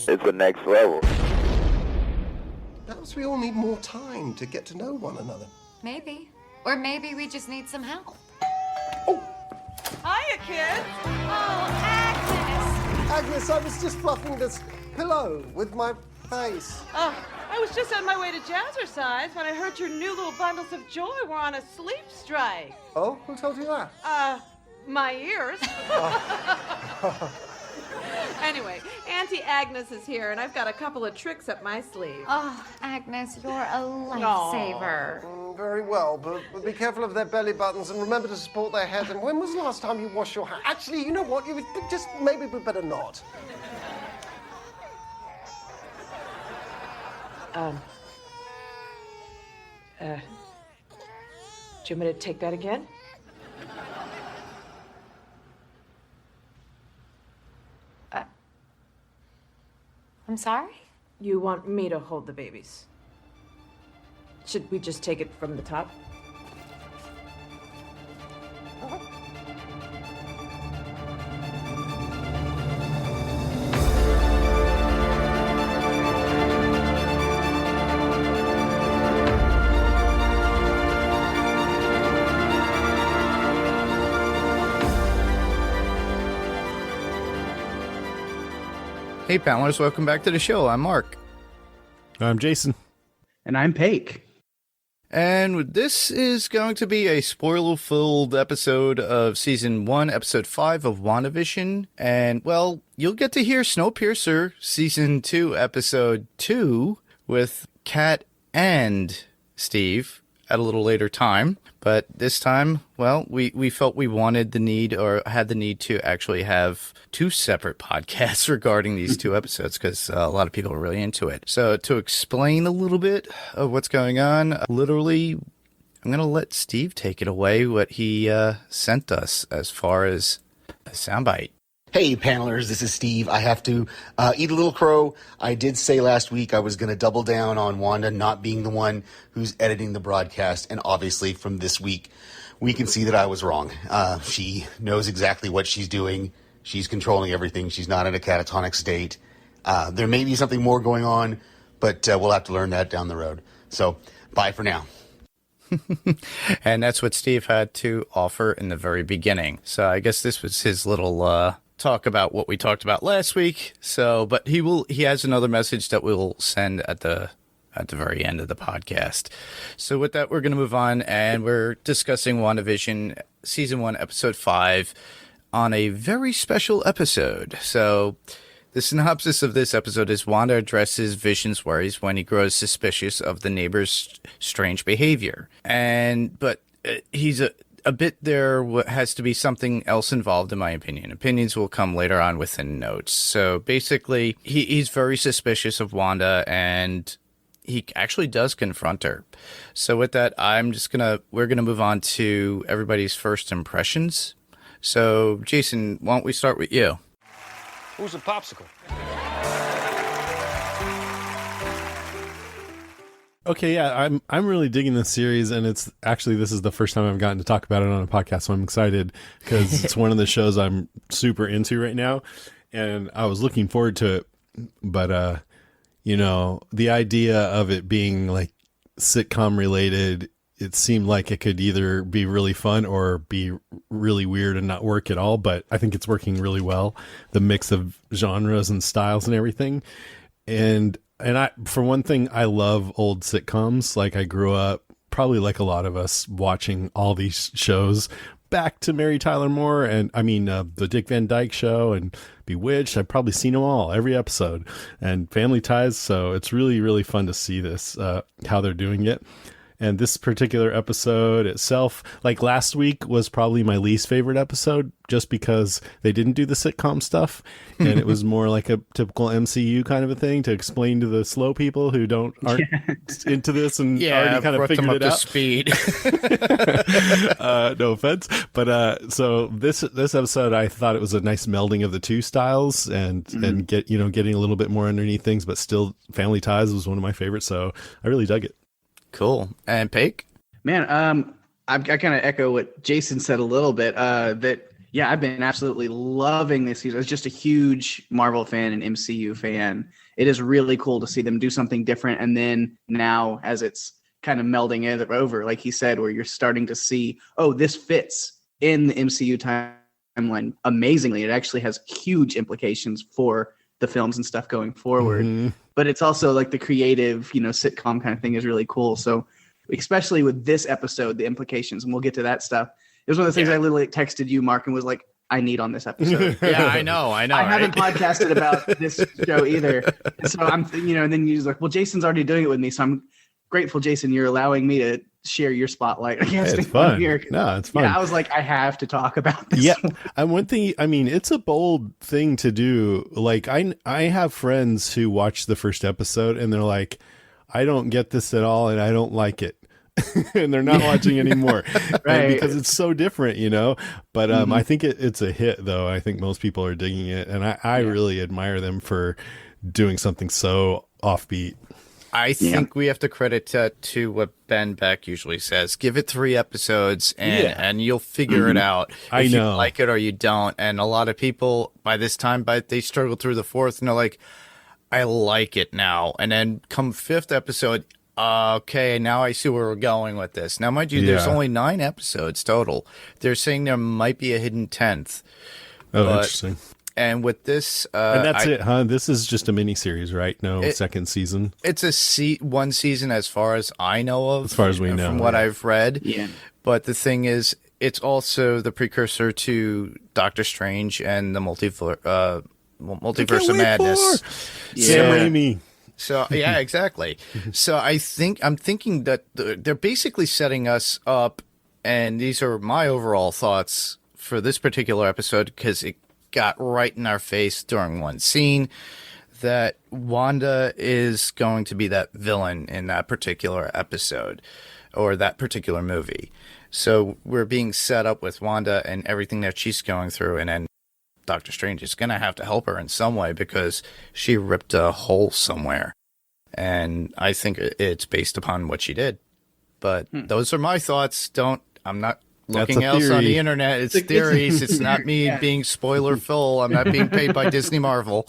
It's the next level. Perhaps we all need more time to get to know one another. Maybe. Or maybe we just need some help. Hiya, kids. Oh, Agnes! Agnes, I was just fluffing this pillow with my face. Oh, I was just on my way to Jazzercise when I heard your new little bundles of joy were on a sleep strike. Oh, who told you that? My ears. Anyway, Auntie Agnes is here, and I've got a couple of tricks up my sleeve. Oh, Agnes, you're a lifesaver. Very well, but be careful of their belly buttons and remember to support their head. And when was the last time you washed your hair? Actually, you know what? You just maybe we better not. Do you want me to take that again? I'm sorry? You want me to hold the babies? Should we just take it from the top? Hey, panelists, welcome back to the show. I'm Mark. I'm Jason. And I'm Paik. And this is going to be a spoiler-filled episode of Season 1, Episode 5 of WandaVision. And, well, you'll get to hear Snowpiercer Season 2, Episode 2 with Kat and Steve at a little later time. But this time, well, we felt we wanted the need or had the need to actually have two separate podcasts regarding these two episodes because a lot of people are really into it. So to explain a little bit of what's going on, literally, I'm going to let Steve take it away, what he sent us as far as a soundbite. Hey, panelers, this is Steve. I have to eat a little crow. I did say last week I was going to double down on Wanda not being the one who's editing the broadcast, and obviously from this week, we can see that I was wrong. She knows exactly what she's doing. She's controlling everything. She's not in a catatonic state. There may be something more going on, but we'll have to learn that down the road. So, bye for now. And that's what Steve had to offer in the very beginning. So I guess this was his little talk about what we talked about last week. So, but he has another message that we'll send at the very end of the podcast. So with that, we're going to move on, and we're discussing WandaVision Season 1, Episode 5 on a very special episode. So the synopsis of this episode is Wanda addresses Vision's worries when he grows suspicious of the neighbor's strange behavior. But he's a bit there has to be something else involved, in my opinion. Opinions will come later on within notes. So basically, he's very suspicious of Wanda, and he actually does confront her. So with that, we're gonna move on to everybody's first impressions. So Jason, why don't we start with you? Who's a popsicle? Okay, yeah, I'm really digging this series, and it's actually, this is the first time I've gotten to talk about it on a podcast, so I'm excited because it's one of the shows I'm super into right now, and I was looking forward to it, but the idea of it being like sitcom related, it seemed like it could either be really fun or be really weird and not work at all, but I think it's working really well, the mix of genres and styles and everything. And for one thing, I love old sitcoms. Like I grew up, probably like a lot of us, watching all these shows back to Mary Tyler Moore and the Dick Van Dyke Show and Bewitched. I've probably seen them all, every episode, and Family Ties. So it's really, really fun to see this, how they're doing it. And this particular episode itself, like last week, was probably my least favorite episode just because they didn't do the sitcom stuff. And it was more like a typical MCU kind of a thing to explain to the slow people who aren't into this and already kind of figured it out. Speed. No offense. But so this episode, I thought it was a nice melding of the two styles and getting a little bit more underneath things, but still Family Ties was one of my favorites. So I really dug it. Cool. And Paik? Man, I kind of echo what Jason said a little bit, that Yeah, I've been absolutely loving this season. I was just a huge Marvel fan and MCU fan. It is really cool to see them do something different. And then now, as it's kind of melding it over, like he said, where you're starting to see, oh, this fits in the MCU timeline amazingly. It actually has huge implications for the films and stuff going forward. But it's also like the creative, sitcom kind of thing is really cool. So especially with this episode, the implications, and we'll get to that stuff. It was one of the things I literally texted you, Mark, and was like, I need on this episode. Yeah, I know. I haven't podcasted about this show either. And so I'm, and then you're like, well, Jason's already doing it with me. So I'm grateful, Jason, you're allowing me to share your spotlight. It's fun. Here. No, it's fun. Yeah, I was like, I have to talk about this. Yeah. And one thing, I mean, it's a bold thing to do. Like I have friends who watch the first episode and they're like, I don't get this at all. And I don't like it. And they're not watching anymore. Right. Because it's so different, but I think it's a hit though. I think most people are digging it. And I really admire them for doing something so offbeat. I think we have to credit to what Ben Beck usually says. Give it 3 episodes and you'll figure it out. If you like it or you don't. And a lot of people by this time, they struggle through the 4th and they're like, I like it now. And then come 5th episode, okay, now I see where we're going with this. Now, mind you, there's only 9 episodes total. They're saying there might be a hidden 10th. Oh, interesting. And with this... and that's it, huh? This is just a mini-series, right? No second season? It's one season as far as I know of. As far as we know. From what I've read. Yeah. But the thing is, it's also the precursor to Doctor Strange and the Multiverse of Madness. Sam Raimi. So, yeah, exactly. So I'm thinking that they're basically setting us up, and these are my overall thoughts for this particular episode, because it got right in our face during one scene that Wanda is going to be that villain in that particular episode or that particular movie. So we're being set up with Wanda and everything that she's going through, and then Doctor Strange is going to have to help her in some way because she ripped a hole somewhere. And I think it's based upon what she did. But those are my thoughts. I'm not looking else on the internet. It's theories. It's not me being spoiler full. I'm not being paid by Disney Marvel.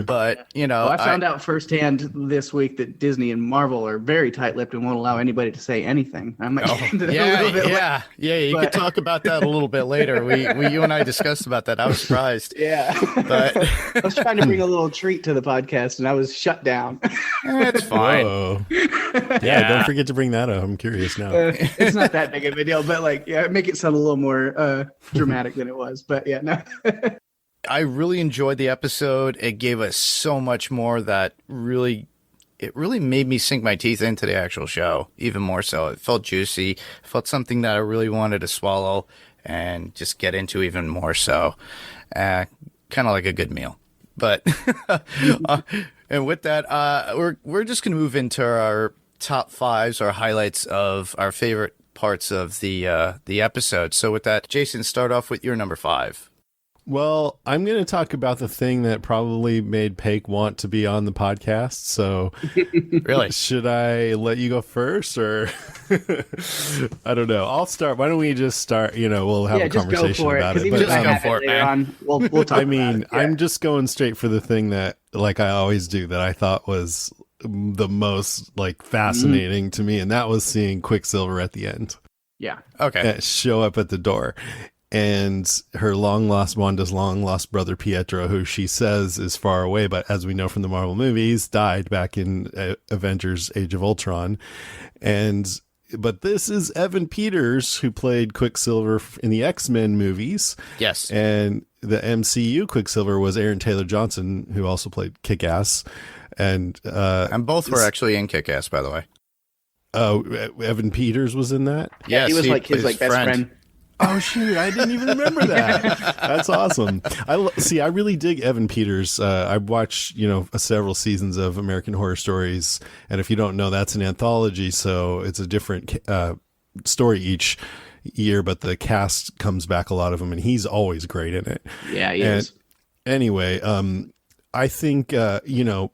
But, I found out firsthand this week that Disney and Marvel are very tight-lipped and won't allow anybody to say anything. I might get into that a little bit. You could talk about that a little bit later. You and I discussed about that. I was surprised. Yeah. But I was trying to bring a little treat to the podcast, and I was shut down. It's fine. Whoa. Yeah, don't forget to bring that up. I'm curious now. It's not that big of a deal, but make it sound a little more dramatic than it was. But yeah, no. I really enjoyed the episode. It gave us so much more that really made me sink my teeth into the actual show, even more so. It felt juicy. It felt something that I really wanted to swallow and just get into even more so. Kind of like a good meal. But and with that, we're just going to move into our top 5s, our highlights of our favorite parts of the episode. So with that, Jason, start off with your number 5. Well, I'm going to talk about the thing that probably made Paik want to be on the podcast. So, really, should I let you go first, or I don't know? I'll start. Why don't we just start? We'll have a conversation about it. But just go for it, man. We'll talk. I mean, I'm just going straight for the thing that, like I always do, that I thought was the most fascinating to me, and that was seeing Quicksilver at the end. Yeah. Okay. Show up at the door. And Wanda's long lost brother Pietro, who she says is far away, but as we know from the Marvel movies, died back in Avengers: Age of Ultron. But this is Evan Peters, who played Quicksilver in the X-Men movies. Yes. And the MCU Quicksilver was Aaron Taylor Johnson, who also played Kick-Ass. And both were actually in Kick-Ass, by the way. Oh, Evan Peters was in that? Yes, he was his best friend. Oh shoot! I didn't even remember that. That's awesome. I really dig Evan Peters. I watched several seasons of American Horror Stories, and if you don't know, that's an anthology, so it's a different story each year, but the cast comes back, a lot of them, and he's always great in it. Yeah, he is. Anyway, I think,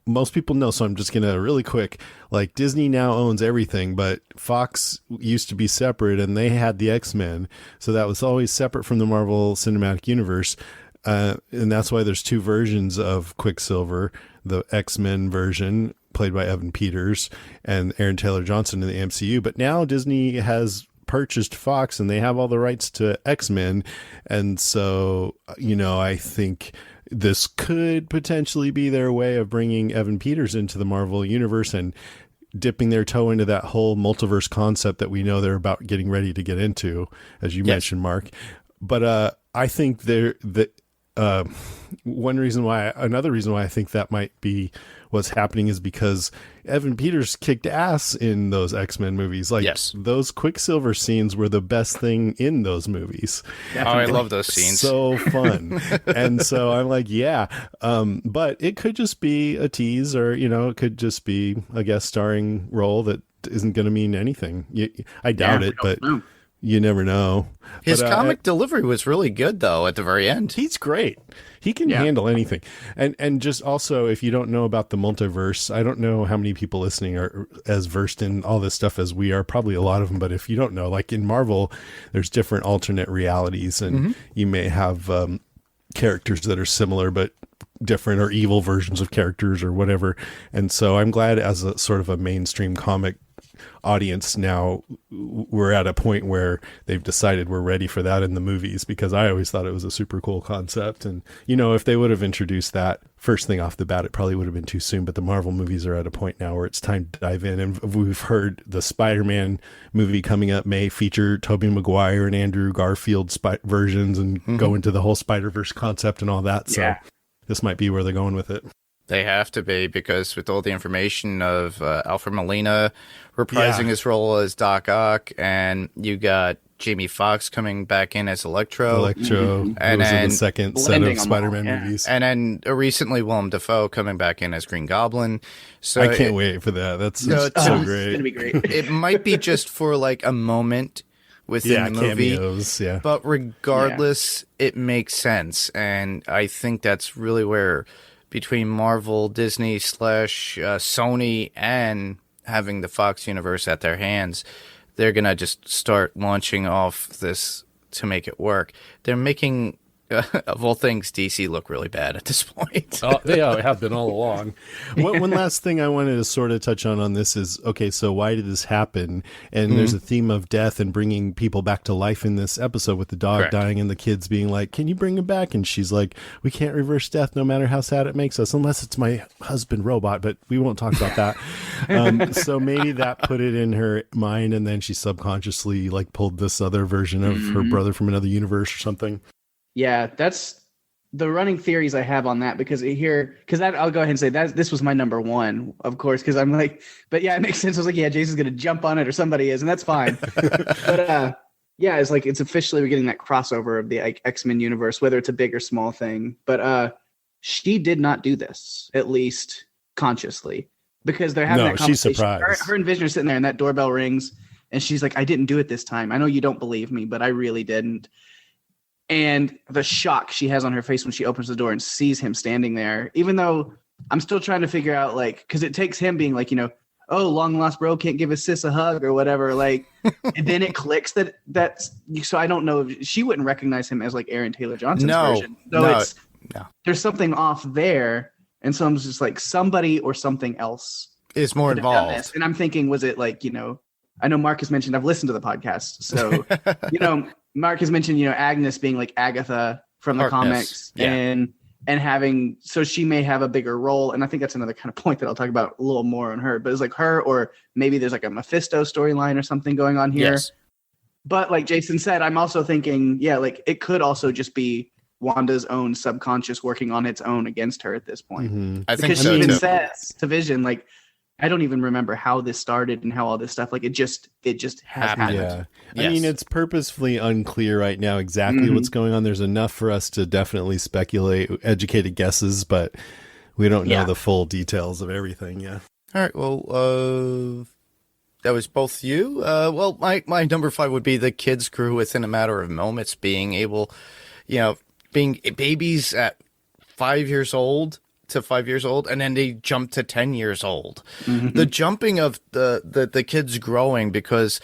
most people know, so I'm just going to really quick, like Disney now owns everything, but Fox used to be separate and they had the X-Men. So that was always separate from the Marvel Cinematic Universe. And that's why there's two versions of Quicksilver, the X-Men version played by Evan Peters and Aaron Taylor Johnson in the MCU. But now Disney has purchased Fox and they have all the rights to X-Men. And so, I think this could potentially be their way of bringing Evan Peters into the Marvel universe and dipping their toe into that whole multiverse concept that we know they're about getting ready to get into, as you mentioned, Mark. But I think another reason why I think that might be what's happening is because Evan Peters kicked ass in those X-Men movies. Like, those Quicksilver scenes were the best thing in those movies. I love those scenes. So fun. And so I'm like, but it could just be a tease, or, it could just be a guest starring role that isn't going to mean anything. I doubt it, but you never know. His comic delivery was really good, though, at the very end. He's great. He can handle anything. And just also, if you don't know about the multiverse, I don't know how many people listening are as versed in all this stuff as we are, probably a lot of them. But if you don't know, like in Marvel, there's different alternate realities, and you may have characters that are similar but different, or evil versions of characters or whatever. And so I'm glad, as a sort of a mainstream comic audience, now we're at a point where they've decided we're ready for that in the movies, because I always thought it was a super cool concept. And if they would have introduced that first thing off the bat, it probably would have been too soon. But the Marvel movies are at a point now where it's time to dive in, and we've heard the Spider-Man movie coming up may feature Tobey Maguire and Andrew Garfield versions and go into the whole Spider-Verse concept and all that. So this might be where they're going with it. They have to be, because with all the information of Alfred Molina reprising his role as Doc Ock, and you got Jamie Foxx coming back in as Electro, and then the second set of Spider-Man movies, and then recently Willem Dafoe coming back in as Green Goblin. So I can't wait for that. That's so great. It's gonna be great. It might be just for like a moment within the movie, cameos, but regardless, it makes sense, and I think that's really where, between Marvel, Disney / Sony, and having the Fox universe at their hands, they're going to just start launching off this to make it work. They're making, of all things, DC look really bad at this point. They have been all along. One last thing I wanted to sort of touch on this is, okay, so why did this happen? And there's a theme of death and bringing people back to life in this episode, with the dog dying and the kids being like, can you bring him back? And she's like, we can't reverse death no matter how sad it makes us, unless it's my husband robot, but we won't talk about that. So maybe that put it in her mind, and then she subconsciously like pulled this other version of her brother from another universe or something. Yeah, that's the running theories I have on that, because I'll go ahead and say that this was my number one, of course, because I'm like, but yeah, it makes sense. I was like, yeah, Jason's going to jump on it, or somebody is, and that's fine. But it's like, it's officially, we're getting that crossover of the X-Men universe, whether it's a big or small thing. But she did not do this, at least consciously, because they're having that conversation. She's surprised. Her and Vision are sitting there, and that doorbell rings, and she's like, I didn't do it this time. I know you don't believe me, but I really didn't. And the shock she has on her face when she opens the door and sees him standing there, even though I'm still trying to figure out, like, because it takes him being like, oh, long lost bro can't give his sis a hug or whatever. Like, and then it clicks that's, so I don't know if she wouldn't recognize him as like Aaron Taylor Johnson's version. So there's something off there. And so I'm just like, somebody or something else is more involved. And I'm thinking, was it like, I know Mark has mentioned, I've listened to the podcast. So, Mark has mentioned, Agnes being like Agatha from the comics, and having, so she may have a bigger role. And I think that's another kind of point that I'll talk about a little more on her, but it's like her, or maybe there's like a Mephisto storyline or something going on here. Yes. But like Jason said, I'm also thinking, like it could also just be Wanda's own subconscious working on its own against her at this point. I think so, she even too. says to Vision, like, I don't even remember how this started and how all this stuff, like it just has happened. Yeah. I mean, it's purposefully unclear right now exactly what's going on. There's enough for us to definitely speculate, educated guesses, but we don't know the full details of everything. Yeah. All right. Well, that was both you. Well, my number 5 would be the kids grew within a matter of moments, being able, being babies at 5 years old to 5 years old, and then they jump to 10 years old. The jumping of the kids growing because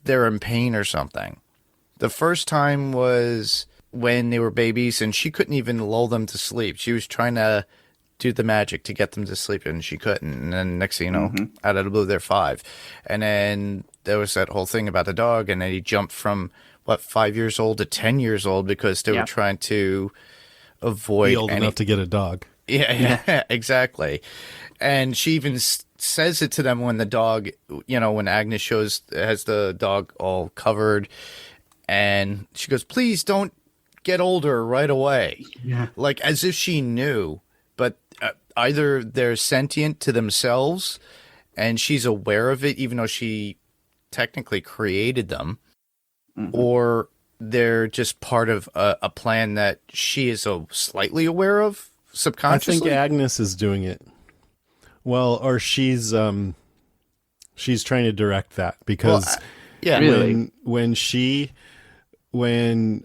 they're in pain or something. The first time was when they were babies, and she couldn't even lull them to sleep. She was trying to do the magic to get them to sleep, and she couldn't. And then next thing you know, out of the blue, they're 5. And then there was that whole thing about the dog, and then he jumped from 5 years old to 10 years old because they were trying to avoid Be old enough to get a dog. Yeah, exactly. And she even says it to them when the dog, when Agnes has the dog all covered, and she goes, "Please don't get older right away." Yeah. Like as if she knew, but either they're sentient to themselves and she's aware of it, even though she technically created them, or they're just part of a plan that she is slightly aware of subconsciously. I think Agnes is doing it. Well, or she's trying to direct that because when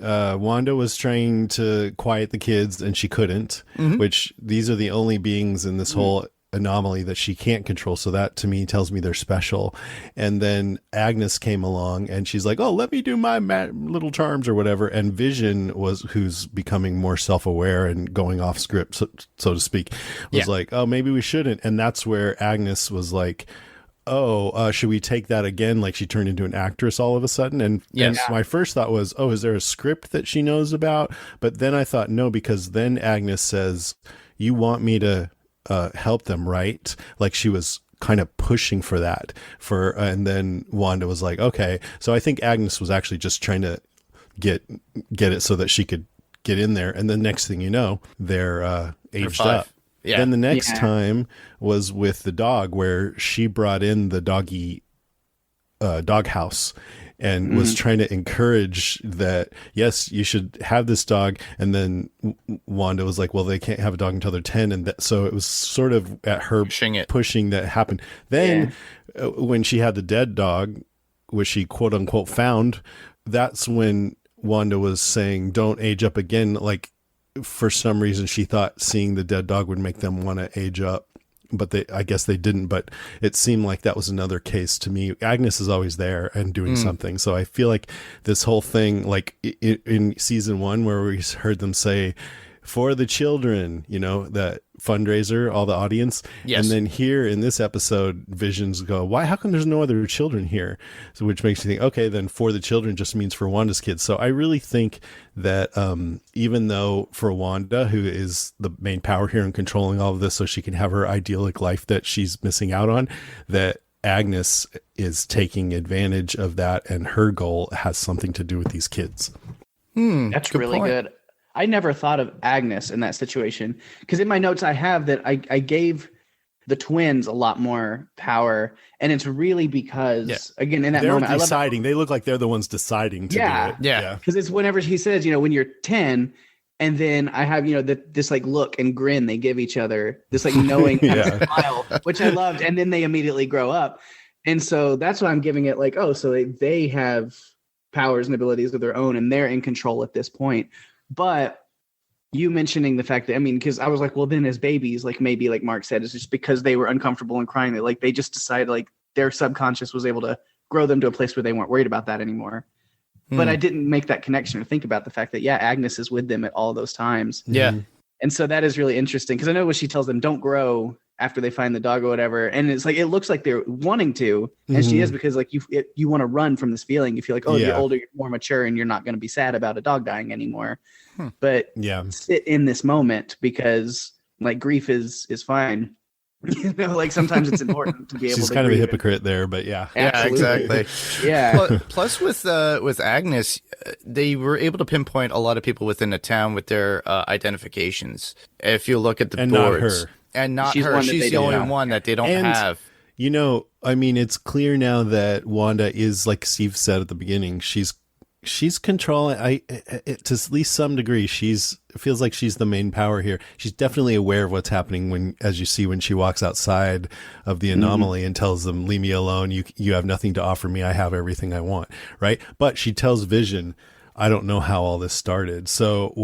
Wanda was trying to quiet the kids and she couldn't, which these are the only beings in this whole anomaly that she can't control. So that to me tells me they're special. And then Agnes came along and she's like, "Oh, let me do my little charms or whatever." And Vision who's becoming more self-aware and going off script, so to speak, was like, "Oh, maybe we shouldn't." And that's where Agnes was like, "Oh, should we take that again?" Like she turned into an actress all of a sudden. And my first thought was, "Oh, is there a script that she knows about?" But then I thought, no, because then Agnes says, "You want me to help them, right?" Like she was kind of pushing for that and then Wanda was like, "Okay." So I think Agnes was actually just trying to get it so that she could get in there. And the next thing you know, they're aged up. Yeah. Then the next time was with the dog, where she brought in the doggy doghouse and was trying to encourage that, yes, you should have this dog. And then Wanda was like, "Well, they can't have a dog until they're 10." And so it was sort of at her pushing that happened. Then when she had the dead dog, which she quote unquote found, that's when Wanda was saying, "Don't age up again." Like, for some reason she thought seeing the dead dog would make them want to age up, but I guess they didn't. But it seemed like that was another case to me. Agnes is always there and doing something. So I feel like this whole thing, like in season 1, where we heard them say, "For the children," that fundraiser, all the audience. Yes. And then here in this episode, Visions go, "Why? How come there's no other children here?" So which makes you think, okay, then "for the children" just means for Wanda's kids. So I really think that even though for Wanda, who is the main power here and controlling all of this so she can have her idyllic life that she's missing out on, that Agnes is taking advantage of that, and her goal has something to do with these kids. That's really good. I never thought of Agnes in that situation, because in my notes I have that I gave the twins a lot more power, and it's really because again in that moment deciding. They look like they're the ones deciding to do it. Yeah, because it's whenever he says, when you're 10, and then I have this like look and grin they give each other, this like knowing kind of smile, which I loved, and then they immediately grow up, and so that's why I'm giving it like, oh, so they have powers and abilities of their own, and they're in control at this point. But you mentioning the fact that, because I was like, well, then as babies, like maybe like Mark said, it's just because they were uncomfortable and crying that like they just decided like their subconscious was able to grow them to a place where they weren't worried about that anymore. But I didn't make that connection or think about the fact that, Agnes is with them at all those times. Yeah. And so that is really interesting, because I know when she tells them don't grow after they find the dog or whatever, and it's like it looks like they're wanting to, and she is, because like you want to run from this feeling. You feel like, oh, you're older, you're more mature, and you're not going to be sad about a dog dying anymore. But sit in this moment, because like grief is fine. Like sometimes it's important to be able to. She's kind of a hypocrite there, but exactly. Plus with Agnes, they were able to pinpoint a lot of people within the town with their identifications. If you look at the boards, not her, she's the only one that they don't have. It's clear now that Wanda is, like Steve said at the beginning, she's controlling. To at least some degree, it feels like she's the main power here. She's definitely aware of what's happening as you see when she walks outside of the anomaly and tells them, "Leave me alone. You have nothing to offer me. I have everything I want." Right. But she tells Vision, I don't know how all this started. So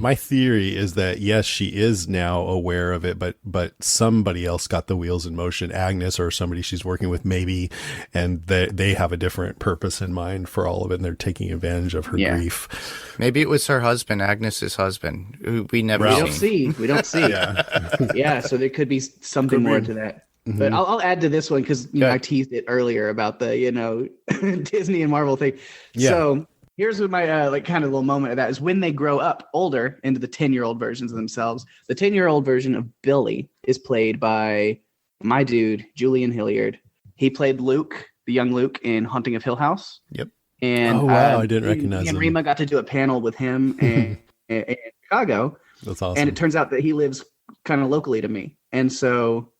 my theory is that yes, she is now aware of it, but somebody else got the wheels in motion, Agnes or somebody she's working with maybe, and they have a different purpose in mind for all of it, and they're taking advantage of her grief. Maybe it was her husband, Agnes's husband, who we never We don't see. Yeah. So there could be something more to that. Mm-hmm. But I'll add to this one because I teased it earlier about the Disney and Marvel thing. Yeah. So here's what my kind of little moment of that is when they grow up older into the 10-year-old versions of themselves. The 10-year-old version of Billy is played by my dude Julian Hilliard. He played Luke, the young Luke, in Haunting of Hill House. Yep. And I didn't recognize him. And Rima got to do a panel with him in Chicago. That's awesome. And it turns out that he lives kind of locally to me, and so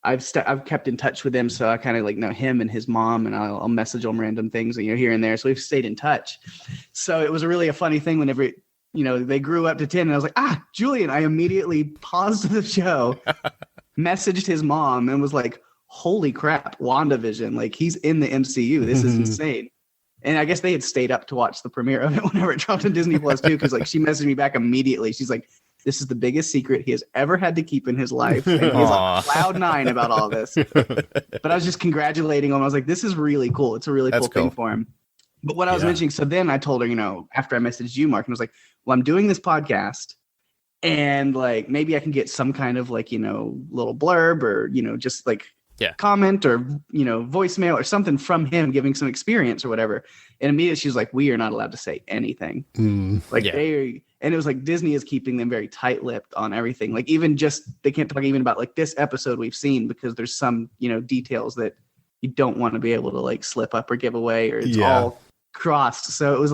I've kept in touch with him, so I kind of know him and his mom, and I'll message them random things, here and there. So we've stayed in touch. So it was a funny thing whenever they grew up to 10, and I was like, Julian. I immediately paused the show, messaged his mom, and was like, "Holy crap, WandaVision! He's in the MCU. This is insane." And I guess they had stayed up to watch the premiere of it whenever it dropped on Disney Plus too, because she messaged me back immediately. She's like, "This is the biggest secret he has ever had to keep in his life." And he's on cloud 9 about all this. But I was just congratulating him. I was like, this is really cool. It's a really cool thing for him. But what I was mentioning, so then I told her, after I messaged you, Mark, and I was like, well, I'm doing this podcast, and maybe I can get some kind of little blurb or, just comment or, voicemail or something from him giving some experience or whatever. And immediately she was like, we are not allowed to say anything. And it was Disney is keeping them very tight-lipped on everything. Even they can't talk even about this episode we've seen because there's some, details that you don't want to be able to slip up or give away, or it's all crossed. So it was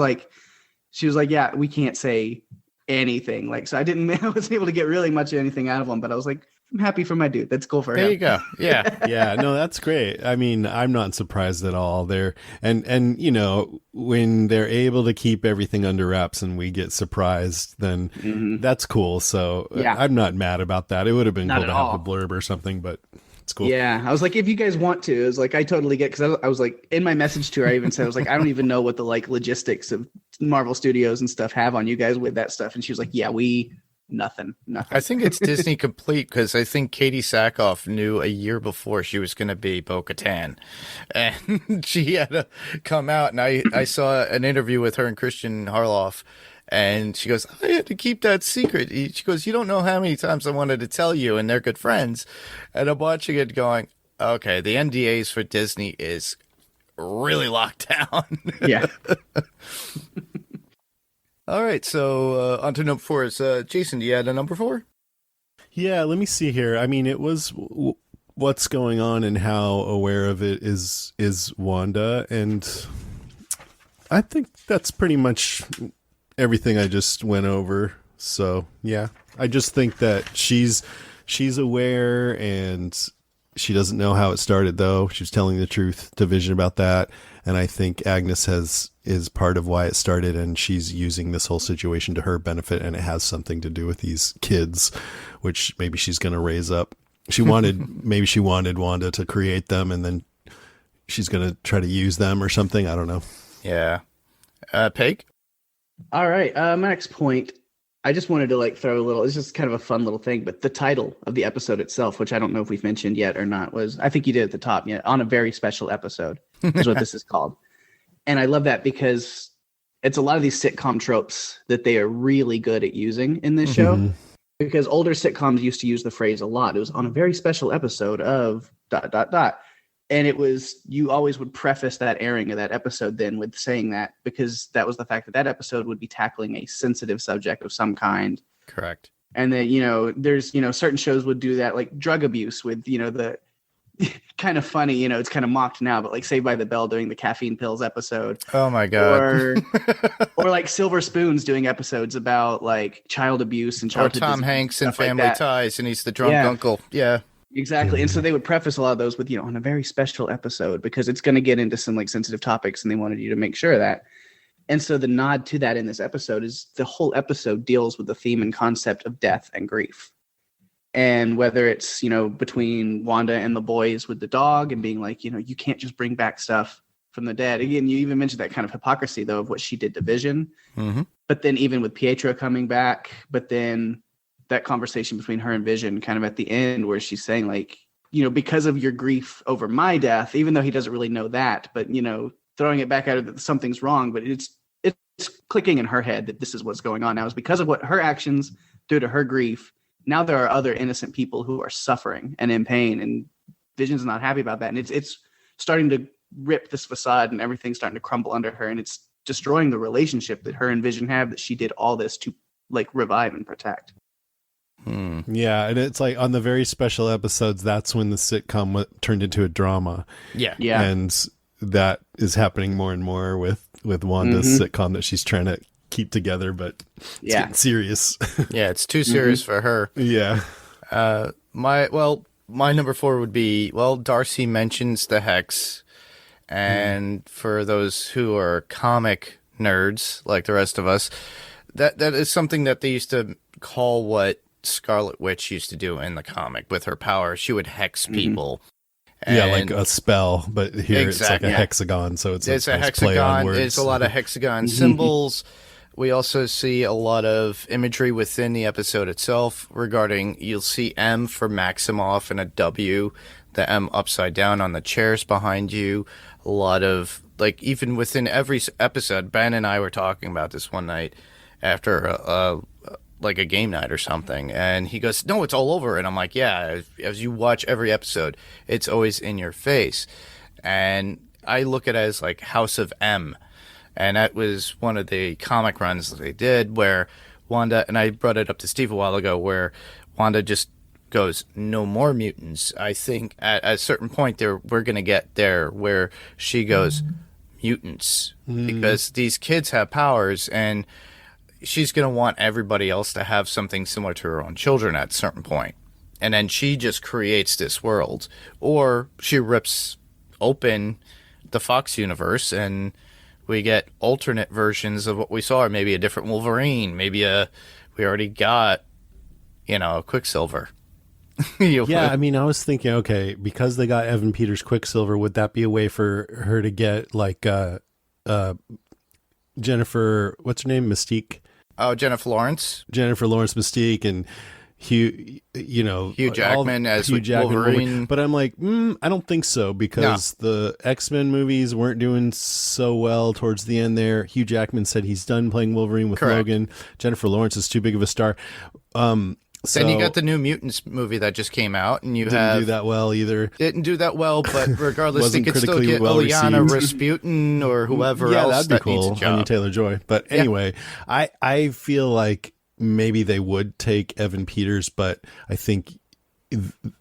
she was like, yeah, we can't say anything. So I wasn't able to get really much of anything out of them, but I was like, I'm happy for my dude. That's cool for him. There you go. Yeah. Yeah. No, that's great. I mean, I'm not surprised at all. And when they're able to keep everything under wraps and we get surprised, then that's cool. So I'm not mad about that. It would have been cool to have the blurb or something, but it's cool. Yeah. I was like, if you guys want to, it was I totally get, because I was in my message to her, I even said, I was I don't even know what the logistics of Marvel Studios and stuff have on you guys with that stuff. And she was like, yeah, nothing. I think it's Disney complete, because I think Katie Sackhoff knew a year before she was going to be Bo-Katan, and she had to come out. And I saw an interview with her and Christian Harloff, and she goes, I had to keep that secret. She goes, you don't know how many times I wanted to tell you, and they're good friends. And I'm watching it going, okay, the NDAs for Disney is really locked down. Yeah. All right, so on to number 4 is Jason. Do you add a number 4? Yeah, let me see here. I mean, it was what's going on and how aware of it is Wanda, and I think that's pretty much everything I just went over. So yeah, I just think that she's aware, and she doesn't know how it started, though. She was telling the truth to Vision about that. And I think Agnes is part of why it started, and she's using this whole situation to her benefit, and it has something to do with these kids, which maybe she's going to raise up. Maybe she wanted Wanda to create them, and then she's going to try to use them or something. I don't know. Yeah. Peg? All right. My next point, I just wanted to throw a little, it's just kind of a fun little thing, but the title of the episode itself, which I don't know if we've mentioned yet or not, was, I think you did at the top, on a very special episode is what this is called. And I love that because it's a lot of these sitcom tropes that they are really good at using in this show, because older sitcoms used to use the phrase a lot. It was on a very special episode of ... And it was, you always would preface that airing of that episode then with saying that, because that was the fact that episode would be tackling a sensitive subject of some kind. Correct. And then, there's, certain shows would do that, like drug abuse with, the kind of funny, it's kind of mocked now, but Saved by the Bell doing the caffeine pills episode. Oh my God. Or Silver Spoons doing episodes about child abuse and childhood Tom disease, Hanks in Family Ties, and he's the drunk uncle. Yeah. Exactly. And so they would preface a lot of those with, on a very special episode, because it's going to get into some sensitive topics, and they wanted you to make sure of that. And so the nod to that in this episode is the whole episode deals with the theme and concept of death and grief. And whether it's, between Wanda and the boys with the dog and being you can't just bring back stuff from the dead. Again, you even mentioned that kind of hypocrisy though of what she did to Vision. Mm-hmm. But then even with Pietro coming back, but then that conversation between her and Vision kind of at the end where she's saying like, you know, because of your grief over my death, even though he doesn't really know that, but you know, throwing it back at her that something's wrong, but it's clicking in her head that this is what's going on now is because of what her actions due to her grief. Now there are other innocent people who are suffering and in pain, and Vision's not happy about that. And it's starting to rip this facade and everything's starting to crumble under her. And it's destroying the relationship that her and Vision have that she did all this to like revive and protect. Yeah, and it's like on the very special episodes, that's when the sitcom turned into a drama. Yeah. And that is happening more and more with Wanda's sitcom that she's trying to keep together, but it's getting serious. Yeah, it's too serious for her. Yeah. My number 4 would be, Darcy mentions the Hex, and for those who are comic nerds like the rest of us, that is something that they used to call what Scarlet Witch used to do in the comic with her power. She would hex people. Yeah, like a spell, but here it's like a hexagon, so it's a nice hexagon. play on words. It's a lot of hexagon symbols. We also see a lot of imagery within the episode itself regarding, you'll see M for Maximoff and a W, the M upside down on the chairs behind you. A lot of, like, even within every episode, Ben and I were talking about this one night after like a game night or something, and he goes, no, it's all over. And I'm like, yeah, as you watch every episode, it's always in your face. And I look at it as like House of M. And that was one of the comic runs that they did where Wanda, and I brought it up to Steve a while ago, where Wanda just goes, no more mutants. I think at a certain point there, we're going to get there where she goes, mutants, because these kids have powers, and she's going to want everybody else to have something similar to her own children at a certain point. And then she just creates this world. Or she rips open the Fox universe and we get alternate versions of what we saw, or maybe a different Wolverine, maybe we already got, a Quicksilver. Yeah, I mean, I was thinking, okay, because they got Evan Peters Quicksilver, would that be a way for her to get like Jennifer, what's her name? Mystique? Oh, Jennifer Lawrence Mystique, and Hugh Jackman as Wolverine. But I'm like, I don't think so, because the X-Men movies weren't doing so well towards the end there. Hugh Jackman said he's done playing Wolverine with Logan. Jennifer Lawrence is too big of a star. Then you got the New Mutants movie that just came out, and didn't do that well either. Didn't do that well, but regardless, they could still get well Ileana Rasputin or whoever else that'd be that needs a cool. job. Anya Taylor-Joy. But anyway, I feel like maybe they would take Evan Peters, but I think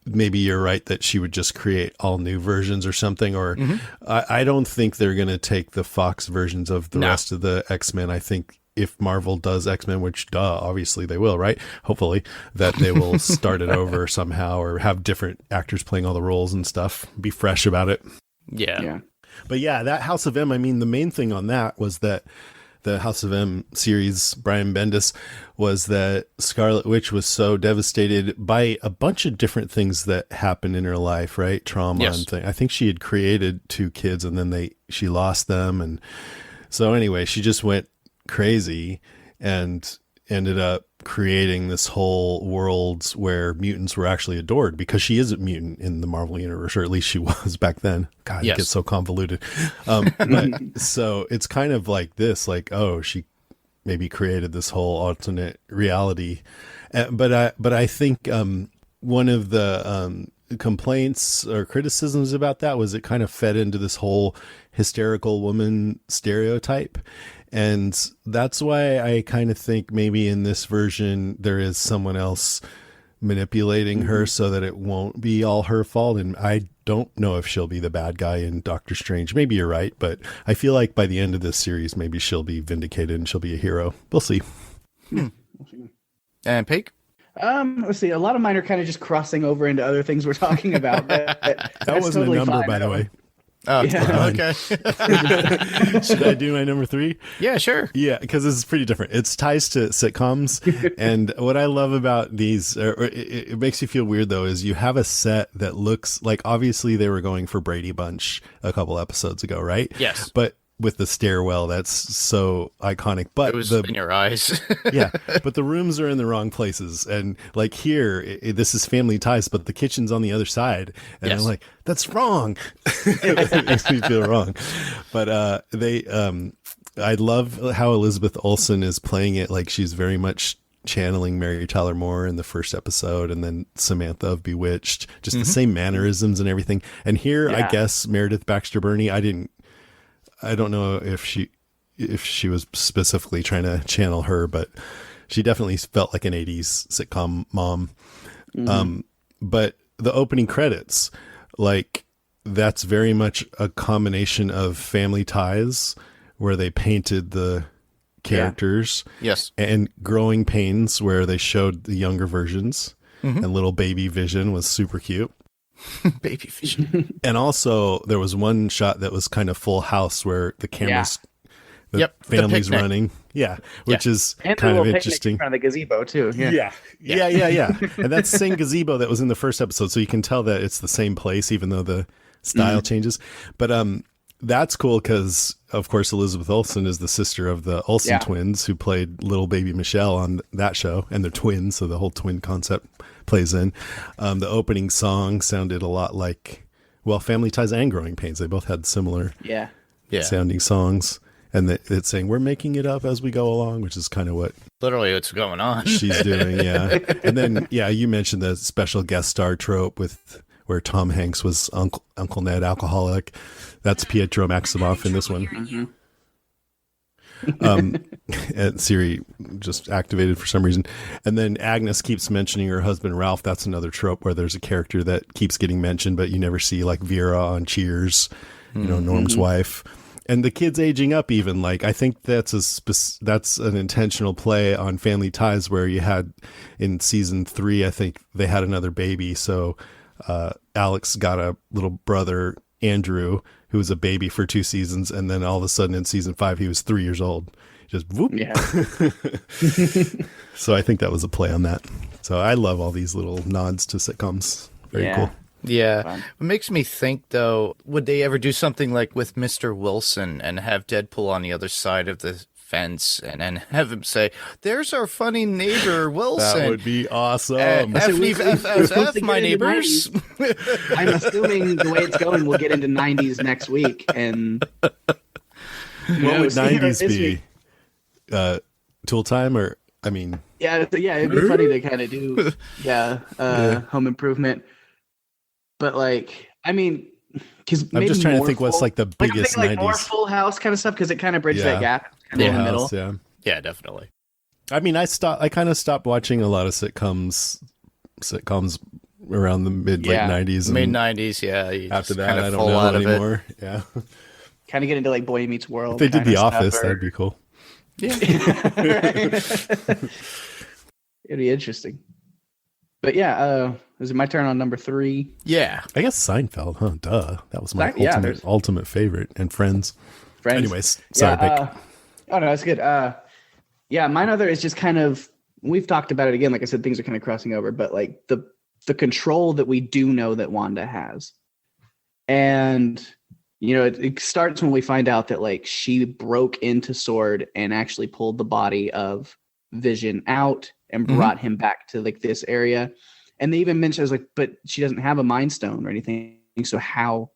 maybe you're right that she would just create all new versions or something. Or I don't think they're going to take the Fox versions of the rest of the X-Men. I think if Marvel does X-Men, which obviously they will, right? Hopefully that they will start it over somehow, or have different actors playing all the roles and stuff. Be fresh about it. Yeah. But yeah, that House of M, I mean, the main thing on that was that the House of M series, Brian Bendis, was that Scarlet Witch was so devastated by a bunch of different things that happened in her life, right? Trauma and things. I think she had created 2 kids and then she lost them. And so anyway, she just went crazy and ended up creating this whole world where mutants were actually adored, because she is a mutant in the Marvel universe, or at least she was back then. God, it gets so convoluted. But so it's kind of like this, like, oh, she maybe created this whole alternate reality. But I think one of the complaints or criticisms about that was it kind of fed into this whole hysterical woman stereotype. And that's why I kind of think maybe in this version there is someone else manipulating her so that it won't be all her fault. And I don't know if she'll be the bad guy in Doctor Strange. Maybe you're right, but I feel like by the end of this series, maybe she'll be vindicated and she'll be a hero. We'll see. And Pake? Let's see. A lot of mine are kind of just crossing over into other things we're talking about. But that wasn't totally a number, by the way. Oh, Yeah. okay. Should I do my number 3? Yeah, sure. Yeah, because this is pretty different. It's ties to sitcoms, and what I love about these, it makes you feel weird though, is you have a set that looks like obviously they were going for Brady Bunch a couple episodes ago, right? Yes. But with the stairwell, that's so iconic. But It was in your eyes. yeah, but the rooms are in the wrong places, and like here, this is Family Ties, but the kitchen's on the other side, and Yes. I'm like, that's wrong. It makes me feel wrong. But I love how Elizabeth Olsen is playing it like she's very much channeling Mary Tyler Moore in the first episode, and then Samantha of Bewitched, just the same mannerisms and everything. And here, I guess Meredith Baxter Birney, I don't know if she was specifically trying to channel her, but she definitely felt like an 80s sitcom mom. But the opening credits, like, that's very much a combination of Family Ties, where they painted the characters, Yes. and Growing Pains, where they showed the younger versions, and little baby Vision was super cute. Baby vision. And also there was one shot that was kind of Full House, where the cameras, the the family's picnic. running. Yeah. Which is And kind the of little interesting. in front of the gazebo too. Yeah. Yeah. And that's the same gazebo that was in the first episode. So you can tell that it's the same place, even though the style changes. But, that's cool because, of course, Elizabeth Olsen is the sister of the Olsen twins who played little baby Michelle on that show, and they're twins, so the whole twin concept plays in. The opening song sounded a lot like, well, Family Ties and Growing Pains. They both had similar Yeah. sounding songs, and it's saying, we're making it up as we go along, which is kind of what Literally what's going on. she's doing, yeah. And then, you mentioned the special guest star trope with where Tom Hanks was Uncle Ned alcoholic. That's Pietro Maximoff in this one. And Siri just activated for some reason. And then Agnes keeps mentioning her husband Ralph. That's another trope where there's a character that keeps getting mentioned, but you never see, like Vera on Cheers, Norm's wife. And the kids aging up, even, like, I think that's an intentional play on Family Ties, where you had in season 3, I think they had another baby. So Alex got a little brother, Andrew, who was a baby for 2 seasons, and then all of a sudden in season 5 he was 3 years old. Just whoop. Yeah. So I think that was a play on that. So I love all these little nods to sitcoms. Very cool. Yeah. Fun. It makes me think, though, would they ever do something like with Mr. Wilson and have Deadpool on the other side of the fence and have him say, there's our funny neighbor Wilson. That would be awesome. FFFF, my neighbors. I'm assuming the way it's going, we'll get into 90s next week. And What would 90s be? Tool Time, or, I mean... Yeah, it'd be funny to kind of do, Home Improvement. But, like, I mean, because I'm just trying to think what's, like, the biggest 90s. More Full House kind of stuff, because it kind of bridges that gap. Kind of in the middle. Yeah. Yeah, definitely. I mean, I kind of stopped watching a lot of sitcoms around the late 90s. Mid 90s, yeah. After that, I don't know anymore. Yeah. Kind of get into like Boy Meets World. If they did kind The of Office, stuff, or- that'd be cool. Yeah. It'd be interesting. But yeah, is it my turn on number 3? Yeah. I guess Seinfeld, huh? Duh. That was my There's- ultimate favorite. And Friends. Friends. Anyways, sorry, Vic. Oh no, that's good. Mine other is just kind of, we've talked about it again. Like I said, things are kind of crossing over, but like the control that we do know that Wanda has, and it starts when we find out that like she broke into Sword and actually pulled the body of Vision out and brought him back to like this area, and they even mentioned, I was like, but she doesn't have a Mind Stone or anything, so how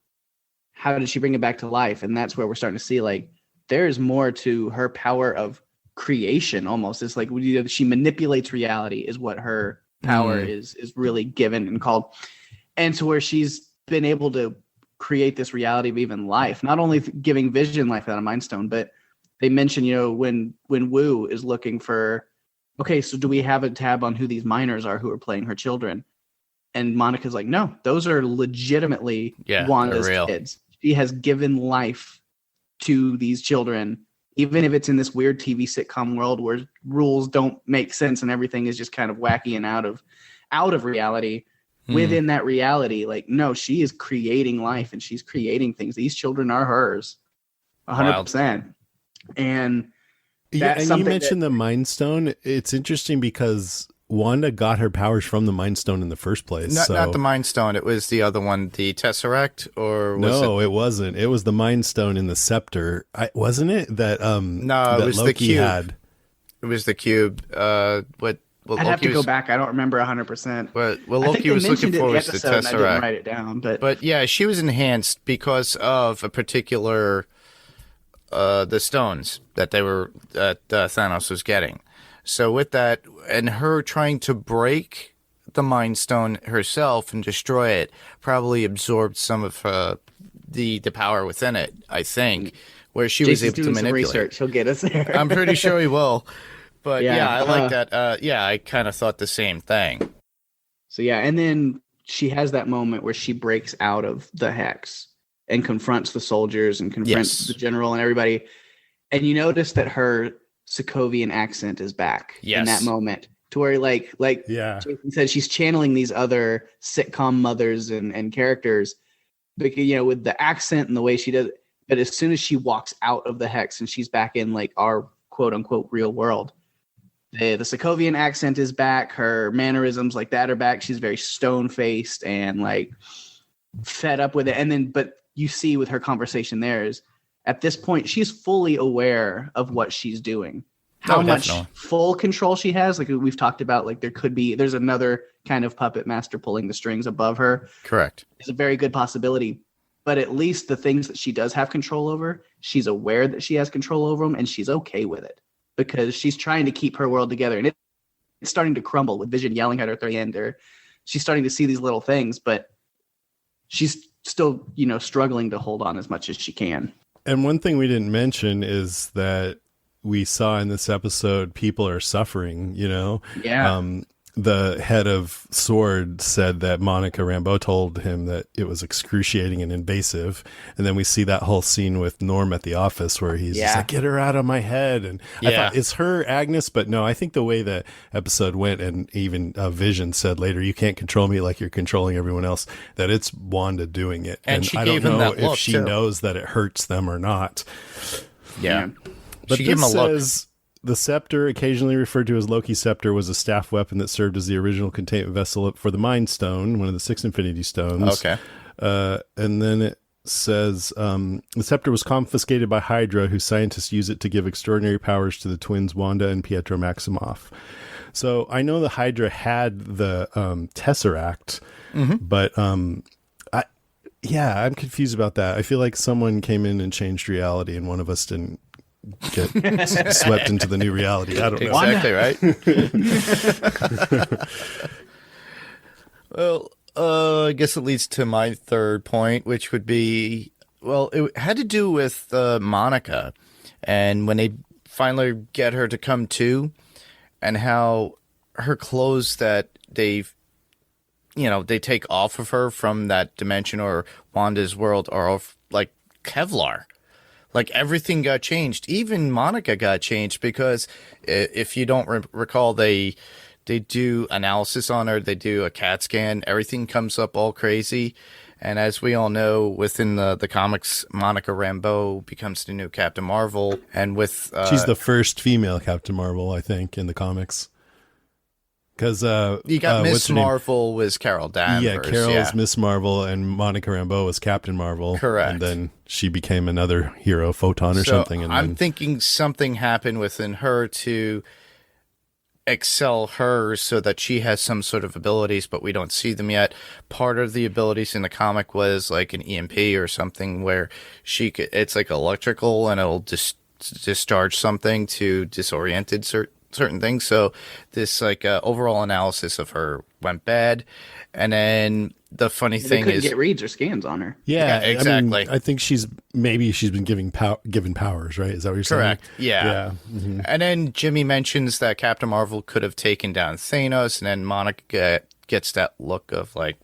did she bring it back to life? And that's where we're starting to see like there's more to her power of creation. Almost, it's like she manipulates reality is what her power is really given and called, and to where she's been able to create this reality of even life, not only giving Vision life without a Mind Stone, but they mention when Wu is looking for, okay, so do we have a tab on who these minors are who are playing her children? And Monica's like, no, those are legitimately Wanda's kids. She has given life to these children, even if it's in this weird TV sitcom world where rules don't make sense and everything is just kind of wacky and out of reality. within that reality. Like, no, she is creating life and she's creating things. These children are hers 100%. And that's and you mentioned the Mind Stone. It's interesting because Wanda got her powers from the Mind Stone in the first place. Not the Mind Stone. It was the other one, the Tesseract, or was it wasn't. It was the Mind Stone in the Scepter. Wasn't it that? No, that it was Loki the cube. Had. It was the cube. I'd have to go back. I don't remember 100%. But Loki was looking for was the Tesseract. I didn't write it down, but yeah, she was enhanced because of a particular the stones that Thanos was getting. So with that, and her trying to break the Mind Stone herself and destroy it, probably absorbed some of the power within it. I think, where she was able to manipulate. Some research. He'll get us there. I'm pretty sure he will. But yeah, I like that. I kind of thought the same thing. So yeah, and then she has that moment where she breaks out of the hex and confronts the soldiers and confronts the general and everybody. And you notice that her Sokovian accent is back in that moment, to where like Jason said, she's channeling these other sitcom mothers and characters, but, with the accent and the way she does it. But as soon as she walks out of the hex and she's back in like our quote unquote real world, the Sokovian accent is back. Her mannerisms like that are back. She's very stone faced and like fed up with it. And then, but you see with her conversation there is, at this point, she's fully aware of what she's doing. How much full control she has. Like we've talked about, like there's another kind of puppet master pulling the strings above her. Correct. It's a very good possibility. But at least the things that she does have control over, she's aware that she has control over them, and she's okay with it because she's trying to keep her world together. And it's starting to crumble with Vision yelling at her at the end, or she's starting to see these little things, but she's still, struggling to hold on as much as she can. And one thing we didn't mention is that we saw in this episode, people are suffering, Yeah. The head of SWORD said that Monica Rambeau told him that it was excruciating and invasive. And then we see that whole scene with Norm at the office where he's just like, get her out of my head. And I thought, it's her, Agnes. But no, I think the way the episode went, and even Vision said later, you can't control me like you're controlling everyone else, that it's Wanda doing it. And she I don't gave him know that look, if she too. knows that it hurts them or not. Yeah. But she gave him a look. The scepter, occasionally referred to as Loki's scepter, was a staff weapon that served as the original containment vessel for the Mind Stone, one of the 6 Infinity Stones. Okay. And then it says, the scepter was confiscated by Hydra, whose scientists use it to give extraordinary powers to the twins Wanda and Pietro Maximoff. So I know the Hydra had the Tesseract, but I'm confused about that. I feel like someone came in and changed reality, and one of us didn't get swept into the new reality. I don't know. Exactly right. Well, I guess it leads to my third point, which would be, it had to do with Monica, and when they finally get her to come to, and how her clothes that they take off of her from that dimension or Wanda's world are like Kevlar. Like everything got changed. Even Monica got changed because if you don't recall, they do analysis on her. They do a CAT scan. Everything comes up all crazy. And as we all know, within the comics, Monica Rambeau becomes the new Captain Marvel. And with she's the first female Captain Marvel, I think, in the comics. Because you got Miss Marvel was Carol Danvers. Yeah, Carol's Miss Marvel, and Monica Rambeau was Captain Marvel. Correct. And then she became another hero, Photon or something. And I'm thinking something happened within her to excel her so that she has some sort of abilities, but we don't see them yet. Part of the abilities in the comic was like an EMP or something where it's like electrical and it'll discharge something to disoriented certain things. So this overall analysis of her went bad, and then the funny thing is get reads or scans on her. Yeah, exactly. I think she's been given powers, right? Is that what you're saying? Correct. Yeah. Mm-hmm. And then Jimmy mentions that Captain Marvel could have taken down Thanos, and then Monica gets that look of like,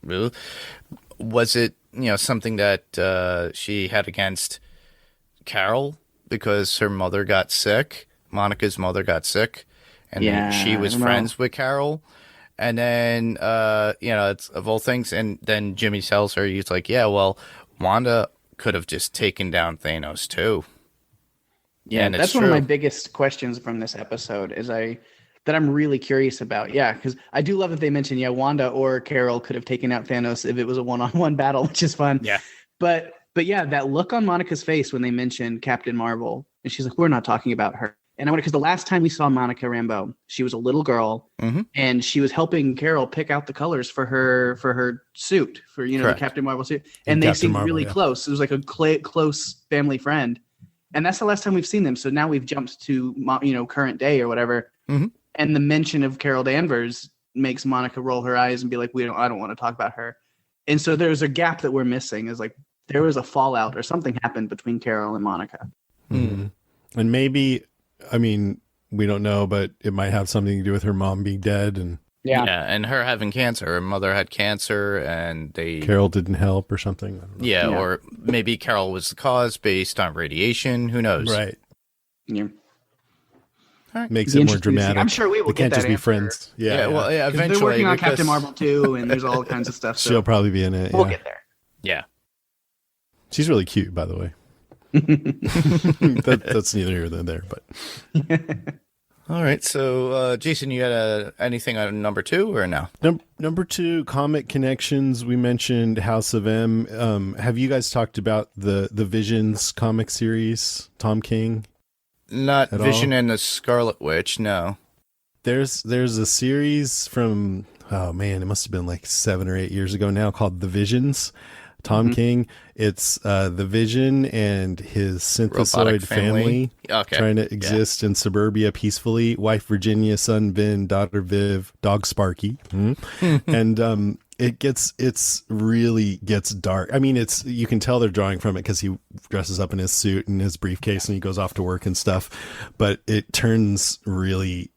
was it something that she had against Carol because her mother got sick? Monica's mother got sick. And she was friends with Carol. And then, it's of all things. And then Jimmy tells her, he's like, yeah, well, Wanda could have just taken down Thanos too. Yeah, and that's it's one of true. my biggest questions from this episode that I'm really curious about. Yeah, because I do love that they mentioned, Wanda or Carol could have taken out Thanos if it was a one-on-one battle, which is fun. Yeah. But yeah, that look on Monica's face when they mentioned Captain Marvel, and she's like, we're not talking about her. And I wonder, because the last time we saw Monica Rambeau, she was a little girl, and she was helping Carol pick out the colors for her suit, for the Captain Marvel suit, and they seemed really close. It was like a close family friend, and that's the last time we've seen them. So now we've jumped to current day or whatever, and the mention of Carol Danvers makes Monica roll her eyes and be like, I don't want to talk about her. And so there's a gap that we're missing. Is like there was a fallout or something happened between Carol and Monica, and maybe. I mean, we don't know, but it might have something to do with her mom being dead, and and her having cancer. Her mother had cancer, and Carol didn't help or something. I don't know. Yeah, or maybe Carol was the cause based on radiation. Who knows? Right. Yeah. Makes it more dramatic. I'm sure we will they get can't that just be answer. friends. Yeah. Well, eventually. They're working on because- Captain Marvel too, and there's all kinds of stuff. So She'll probably be in it. we'll get there. Yeah. She's really cute, by the way. That's neither here nor there, but All right. So, Jason, you had anything on number 2 or no? number 2, comic connections. We mentioned House of M. Have you guys talked about the Visions comic series, Tom King? Not At Vision all? and the Scarlet Witch. No. There's a series from, oh man, it must have been like 7 or 8 years ago now, called The Visions. Tom King. It's the Vision and his synthesoid Robotic family Okay. trying to exist in suburbia peacefully. Wife Virginia, son Vin, daughter Viv, dog Sparky, and it's really gets dark. I mean, you can tell they're drawing from it because he dresses up in his suit and his briefcase and he goes off to work and stuff, but it turns really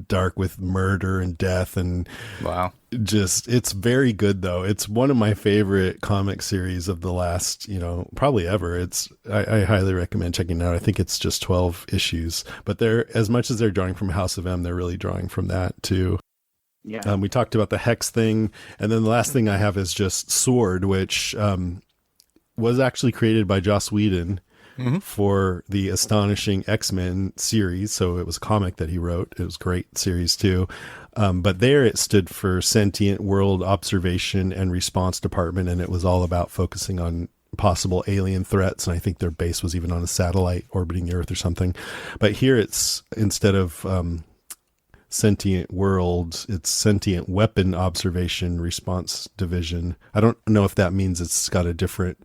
dark with murder and death and Wow. it's very good though. It's one of my favorite comic series of the last, probably ever. I highly recommend checking it out. I think it's just 12 issues, but they're, as much as they're drawing from House of M, they're really drawing from that too. Yeah. We talked about the Hex thing, and then the last thing I have is just Sword, which was actually created by Joss Whedon for the Astonishing X-Men series. So it was a comic that he wrote. It was a great series too. But there it stood for Sentient World Observation and Response Department, and it was all about focusing on possible alien threats. And I think their base was even on a satellite orbiting the Earth or something. But here it's, instead of Sentient World, it's Sentient Weapon Observation Response Division. I don't know if that means it's got a different,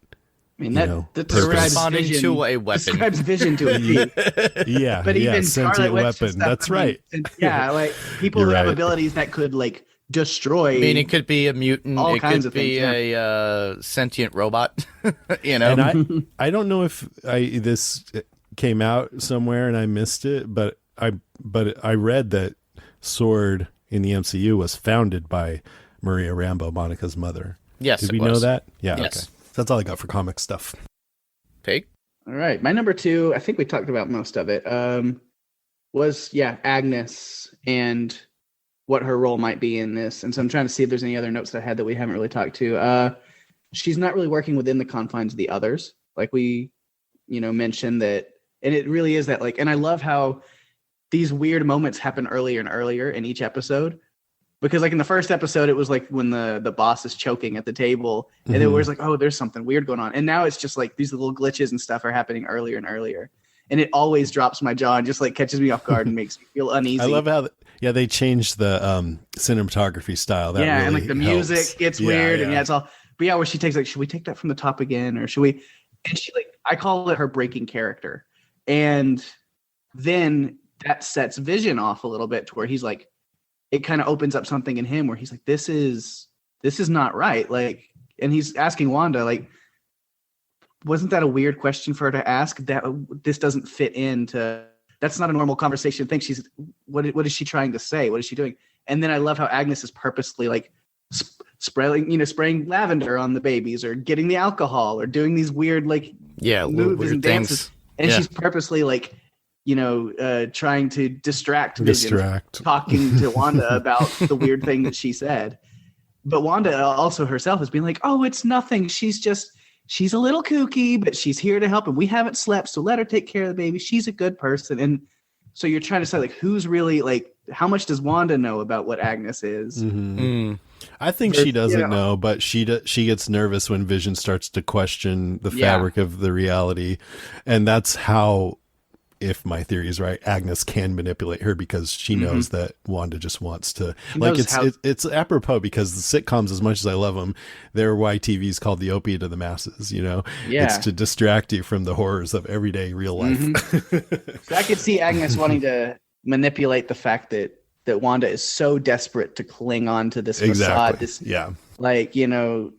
I mean, that purpose. describes Responding Vision to a weapon. Describes Vision to a T. yeah, But even Sentient Scarlet Witch and Weapon. stuff, That's I mean, right. Yeah, like people You're who have right. abilities that could like destroy. I mean, it could be a mutant. All It kinds could of be things, a sentient robot. And I don't know if this came out somewhere and I missed it, but I read that Sword in the MCU was founded by Maria Rambeau, Monica's mother. Yes, Did it we know was. that? Yeah. Yes. Okay. That's all I got for comic stuff. Pig. All right, my number 2, I think we talked about most of it. Was Agnes and what her role might be in this. And so I'm trying to see if there's any other notes that I had that we haven't really talked to. She's not really working within the confines of the others, like we, mentioned that, and it really is that and I love how these weird moments happen earlier and earlier in each episode. Because in the first episode, it was like when the boss is choking at the table, and it was like, oh, there's something weird going on. And now it's just like these little glitches and stuff are happening earlier and earlier. And it always drops my jaw and just catches me off guard and makes me feel uneasy. I love how, they changed the cinematography style. That and really the helps. music gets weird, and it's all. But where she takes should we take that from the top again, or should we? And she I call it her breaking character, and then that sets Vision off a little bit to where he's it kind of opens up something in him where he's like, this is not right. And he's asking Wanda, wasn't that a weird question for her to ask? That this doesn't fit into, that's not a normal conversation. I think what is she trying to say? What is she doing? And then I love how Agnes is purposely spraying lavender on the babies, or getting the alcohol, or doing these weird moves weird and dances. things. And Yeah. she's purposely trying to distract Vision, talking to Wanda about the weird thing that she said. But Wanda also herself has been like, oh, it's nothing. She's a little kooky, but she's here to help, and we haven't slept, so let her take care of the baby. She's a good person. And so you're trying to say, like, who's really, like, how much does Wanda know about what Agnes is? I think she doesn't know, but she gets nervous when Vision starts to question the fabric of the reality. And that's how, if my theory is right, Agnes can manipulate her, because she knows that Wanda just wants to, like, it's apropos, because the sitcoms, as much as I love them, they're why TV's called the opiate of the masses, it's to distract you from the horrors of everyday real life. So I could see Agnes wanting to manipulate the fact that Wanda is so desperate to cling on to this facade. It's it's an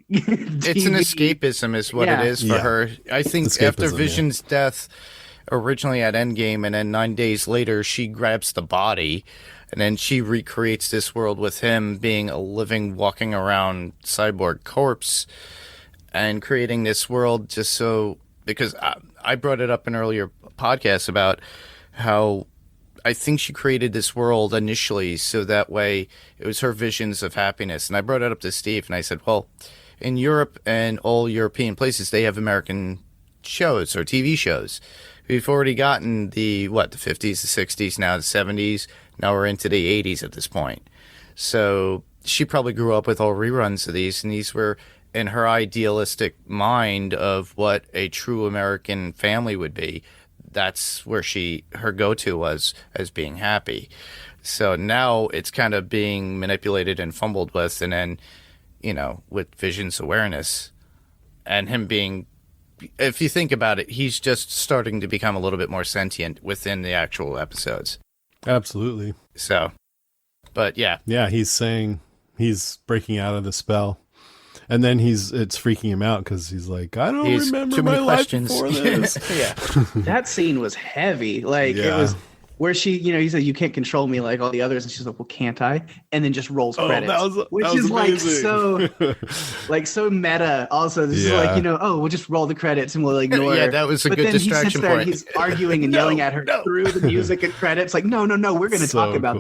escapism is what it is for her. I think after Vision's death, originally at Endgame, and then 9 days later, she grabs the body, and then she recreates this world with him being a living, walking around cyborg corpse, and creating this world just so, because I brought it up in earlier podcasts about how I think she created this world initially so that way it was her visions of happiness. And I brought it up to Steve, and I said, well, in Europe and all European places, they have American shows or TV shows. We've already gotten the 50s, the 60s, now the 70s. Now we're into the 80s at this point. So she probably grew up with all reruns of these, and these were in her idealistic mind of what a true American family would be. That's where her go-to was, as being happy. So now it's kind of being manipulated and fumbled with, and then, with Vision's awareness and him being, if you think about it, he's just starting to become a little bit more sentient within the actual episodes. Absolutely. So, but yeah. Yeah, he's saying he's breaking out of the spell. And then it's freaking him out because he's like, I don't remember my life before this. That scene was heavy. Like, it was where she, he said, you can't control me like all the others. And she's like, well, can't I? And then just rolls credits. Which is amazing. so meta. Also, this is like, we'll just roll the credits and we'll ignore her. That was a good distraction point. He's arguing and yelling at her through the music and credits. Like, no, we're going to talk about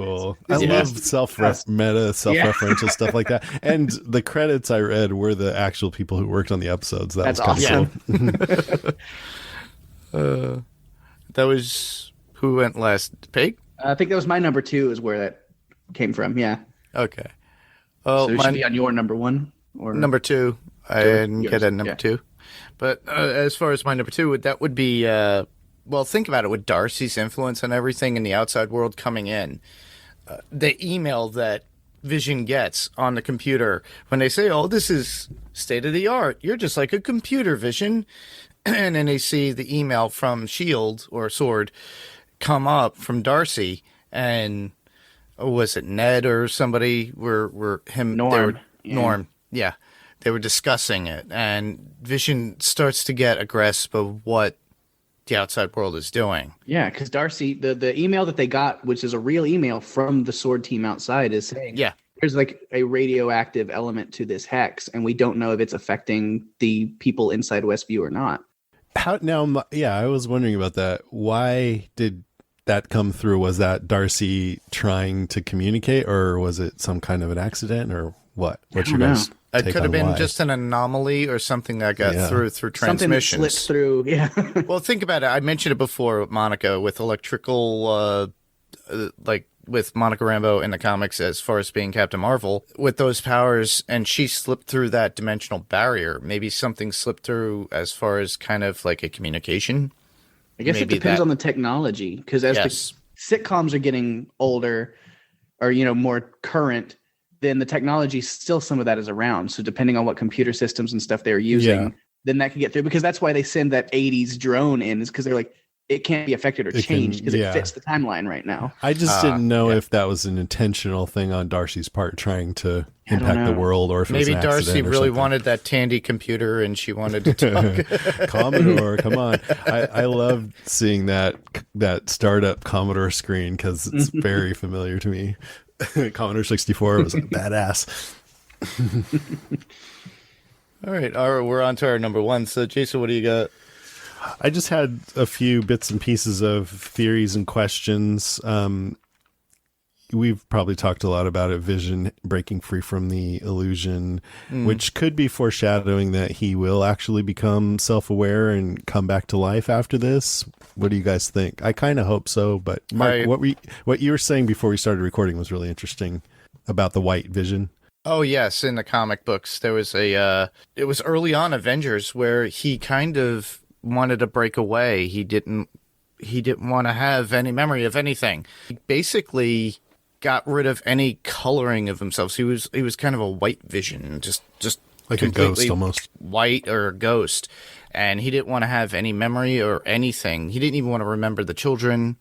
this. I love self-referential stuff like that. And the credits I read were the actual people who worked on the episodes. That's awesome. Cool. That was... Who went last? Pig? I think that was my number 2 is where that came from. Yeah. Okay. Oh, so it should be on your number 1 or number 2. I didn't get a number 2. But as far as my number 2, that would be, think about it, with Darcy's influence on everything in the outside world coming in. The email that Vision gets on the computer when they say, oh, this is state of the art. You're just like a computer, Vision. And then they see the email from S.H.I.E.L.D. or S.W.O.R.D. come up from Darcy, and was it Ned or somebody were him Norm. Norm, yeah, they were discussing it, and Vision starts to get a grasp of what the outside world is doing. Yeah, because Darcy, the email that they got, which is a real email from the S.W.O.R.D. team outside, is saying, there's like a radioactive element to this hex, and we don't know if it's affecting the people inside Westview or not. I was wondering about that. Why did that come through? Was that Darcy trying to communicate, or was it some kind of an accident, or what? What's your guys' It take could have on been why? Just an anomaly or something that got through transmissions. Something that slipped through, yeah. Well, think about it. I mentioned it before, Monica, with electrical, with Monica Rambeau in the comics as far as being Captain Marvel, with those powers, and she slipped through that dimensional barrier. Maybe something slipped through as far as kind of like a communication. I guess it depends on the technology, because as the sitcoms are getting older or, more current, then the technology, still some of that is around. So depending on what computer systems and stuff they're using, then that can get through, because that's why they send that 80s drone in, is because they're like, it can't be affected or changed because it fits the timeline right now. I just didn't know if that was an intentional thing on Darcy's part, trying to impact the world, or if maybe it was an Darcy really something. wanted that Tandy computer and she wanted to talk. Commodore, come on. I love seeing that startup Commodore screen because it's very familiar to me. Commodore 64 was badass. All right, we're on to our number 1. So, Jason, what do you got? I just had a few bits and pieces of theories and questions. We've probably talked a lot about it. Vision breaking free from the illusion, which could be foreshadowing that he will actually become self-aware and come back to life after this. What do you guys think? I kind of hope so, but Mark, what you were saying before we started recording was really interesting about the white Vision. Oh yes, in the comic books there was it was early on Avengers where he kind of wanted to break away. He didn't want to have any memory of anything. He basically got rid of any coloring of himself. So he was kind of a white Vision, just Like a ghost almost. White or a ghost. And he didn't want to have any memory or anything. He didn't even want to remember the children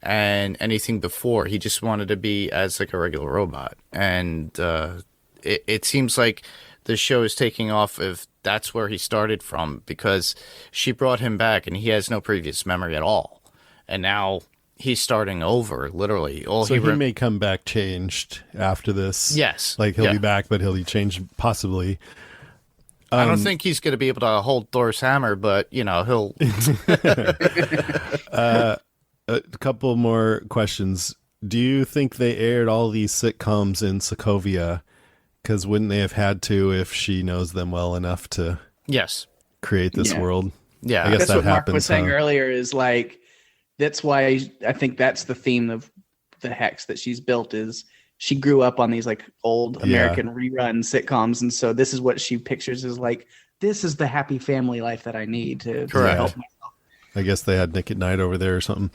and anything before. He just wanted to be as like a regular robot. And it seems like the show is taking off if that's where he started from, because she brought him back and he has no previous memory at all. And now he's starting over, literally. So he may come back changed after this. Yes. Like he'll be back, but he'll be changed possibly. I don't think he's going to be able to hold Thor's hammer, but, he'll... A couple more questions. Do you think they aired all these sitcoms in Sokovia? Because wouldn't they have had to if she knows them well enough to create this world? Yeah. I guess that's that what Mark happens, was saying earlier is like, that's why I think that's the theme of the Hex that she's built is she grew up on these like old American rerun sitcoms. And so this is what she pictures as like, this is the happy family life that I need to help myself. I guess they had Nick at Night over there or something.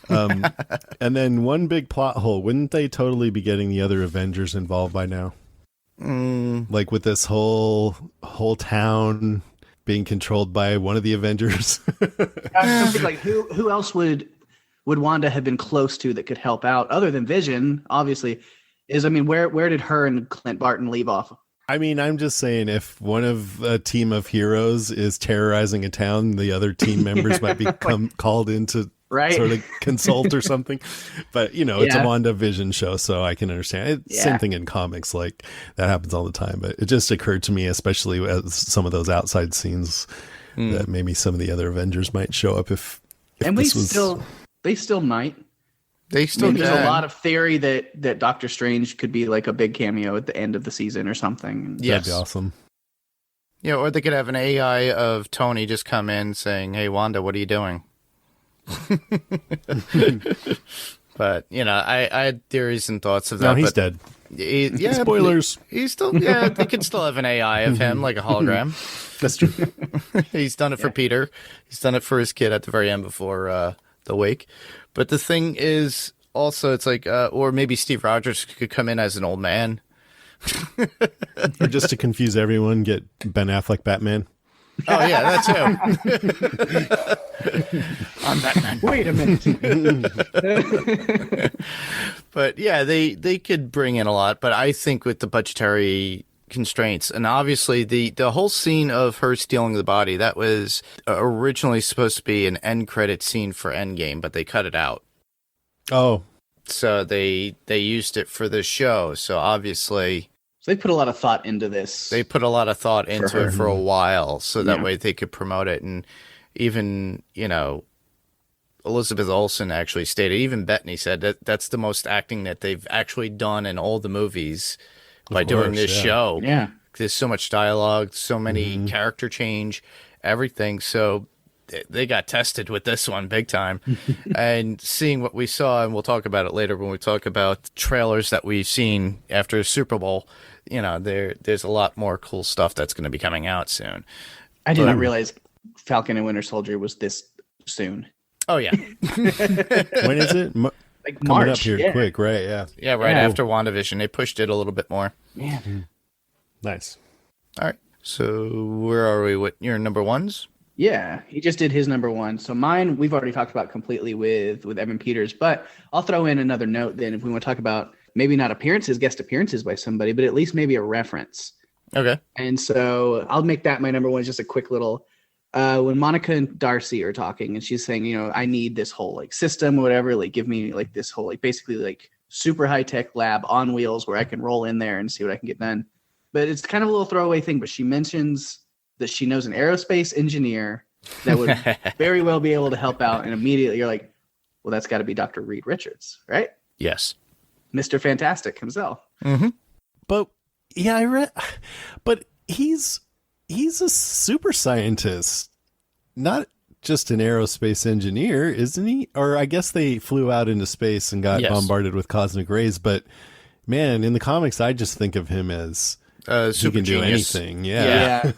And then one big plot hole. Wouldn't they totally be getting the other Avengers involved by now? Like with this whole town being controlled by one of the Avengers. Like who else would Wanda have been close to that could help out other than Vision? Obviously, where did her and Clint Barton leave off? I mean, I'm just saying, if one of a team of heroes is terrorizing a town, the other team members might become called in to sort of consult or something. But, it's a WandaVision show, so I can understand. Same thing in comics, like that happens all the time. But it just occurred to me, especially as some of those outside scenes, that maybe some of the other Avengers might show up if and they still might. They still There's a lot of theory that Doctor Strange could be like a big cameo at the end of the season or something. Yes. That'd be awesome. Yeah, or they could have an AI of Tony just come in saying, "Hey, Wanda, what are you doing?" But I had theories and thoughts of that. No, he's dead. Spoilers. He's still. Yeah, they could still have an AI of him, like a hologram. That's true. He's done it for Peter. He's done it for his kid at the very end before the wake. But the thing is, also, it's like, or maybe Steve Rogers could come in as an old man. Or just to confuse everyone, get Ben Affleck Batman. Oh, yeah, that too. I'm Batman. Wait a minute. But yeah, they could bring in a lot. But I think with the budgetary constraints, and obviously the whole scene of her stealing the body, that was originally supposed to be an end credit scene for Endgame, but they cut it out. Oh, so they used it for the show. So obviously, so they put a lot of thought into this. They put a lot of thought into it for a while, so that way they could promote it. And even Elizabeth Olsen actually stated, even Bettany said that that's the most acting that they've actually done in all the movies. By doing this show. Yeah. There's so much dialogue, so many character change, everything. So they got tested with this one big time. And seeing what we saw, and we'll talk about it later when we talk about trailers that we've seen after Super Bowl, there's a lot more cool stuff that's going to be coming out soon. I did not realize Falcon and Winter Soldier was this soon. Oh, yeah. When is it? Like coming March, up here quick, right? Yeah, right after WandaVision. They pushed it a little bit more. Yeah. Nice. All right. So where are we? What your number ones? Yeah, he just did his number one. So mine, we've already talked about completely with Evan Peters, but I'll throw in another note then if we want to talk about maybe not guest appearances by somebody, but at least maybe a reference. Okay. And so I'll make that my number one, just a quick little when Monica and Darcy are talking and she's saying, I need this whole like system or whatever, like give me like this whole like basically like super high tech lab on wheels where I can roll in there and see what I can get done. But it's kind of a little throwaway thing, but she mentions that she knows an aerospace engineer that would very well be able to help out. And immediately you're like, well, that's got to be Dr. Reed Richards, right? Yes. Mr. Fantastic himself. Mm-hmm. But yeah, I read, but he's a super scientist, not just an aerospace engineer, isn't he? Or I guess they flew out into space and got bombarded with cosmic rays. But man, in the comics, I just think of him as he can do anything. Yeah.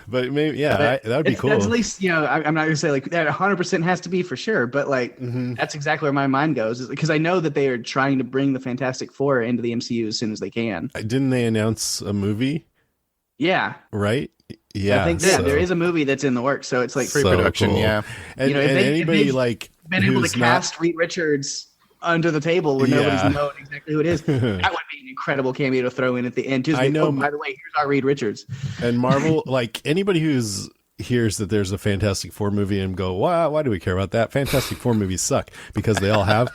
But maybe, that would be cool. That's at least, I'm not going to say like that 100% has to be for sure, but like that's exactly where my mind goes, because I know that they are trying to bring the Fantastic Four into the MCU as soon as they can. Didn't they announce a movie? Yeah. Right? Yeah. I think there is a movie that's in the works, so it's like pre-production. Cool. Yeah. And, anybody like been able to cast Reed Richards under the table where nobody's known exactly who it is, that would be an incredible cameo to throw in at the end. Just I know. Oh, by the way, here's our Reed Richards. And Marvel, like anybody who's hears that there's a Fantastic Four movie and go, why do we care about that? Fantastic Four movies suck, because they all have.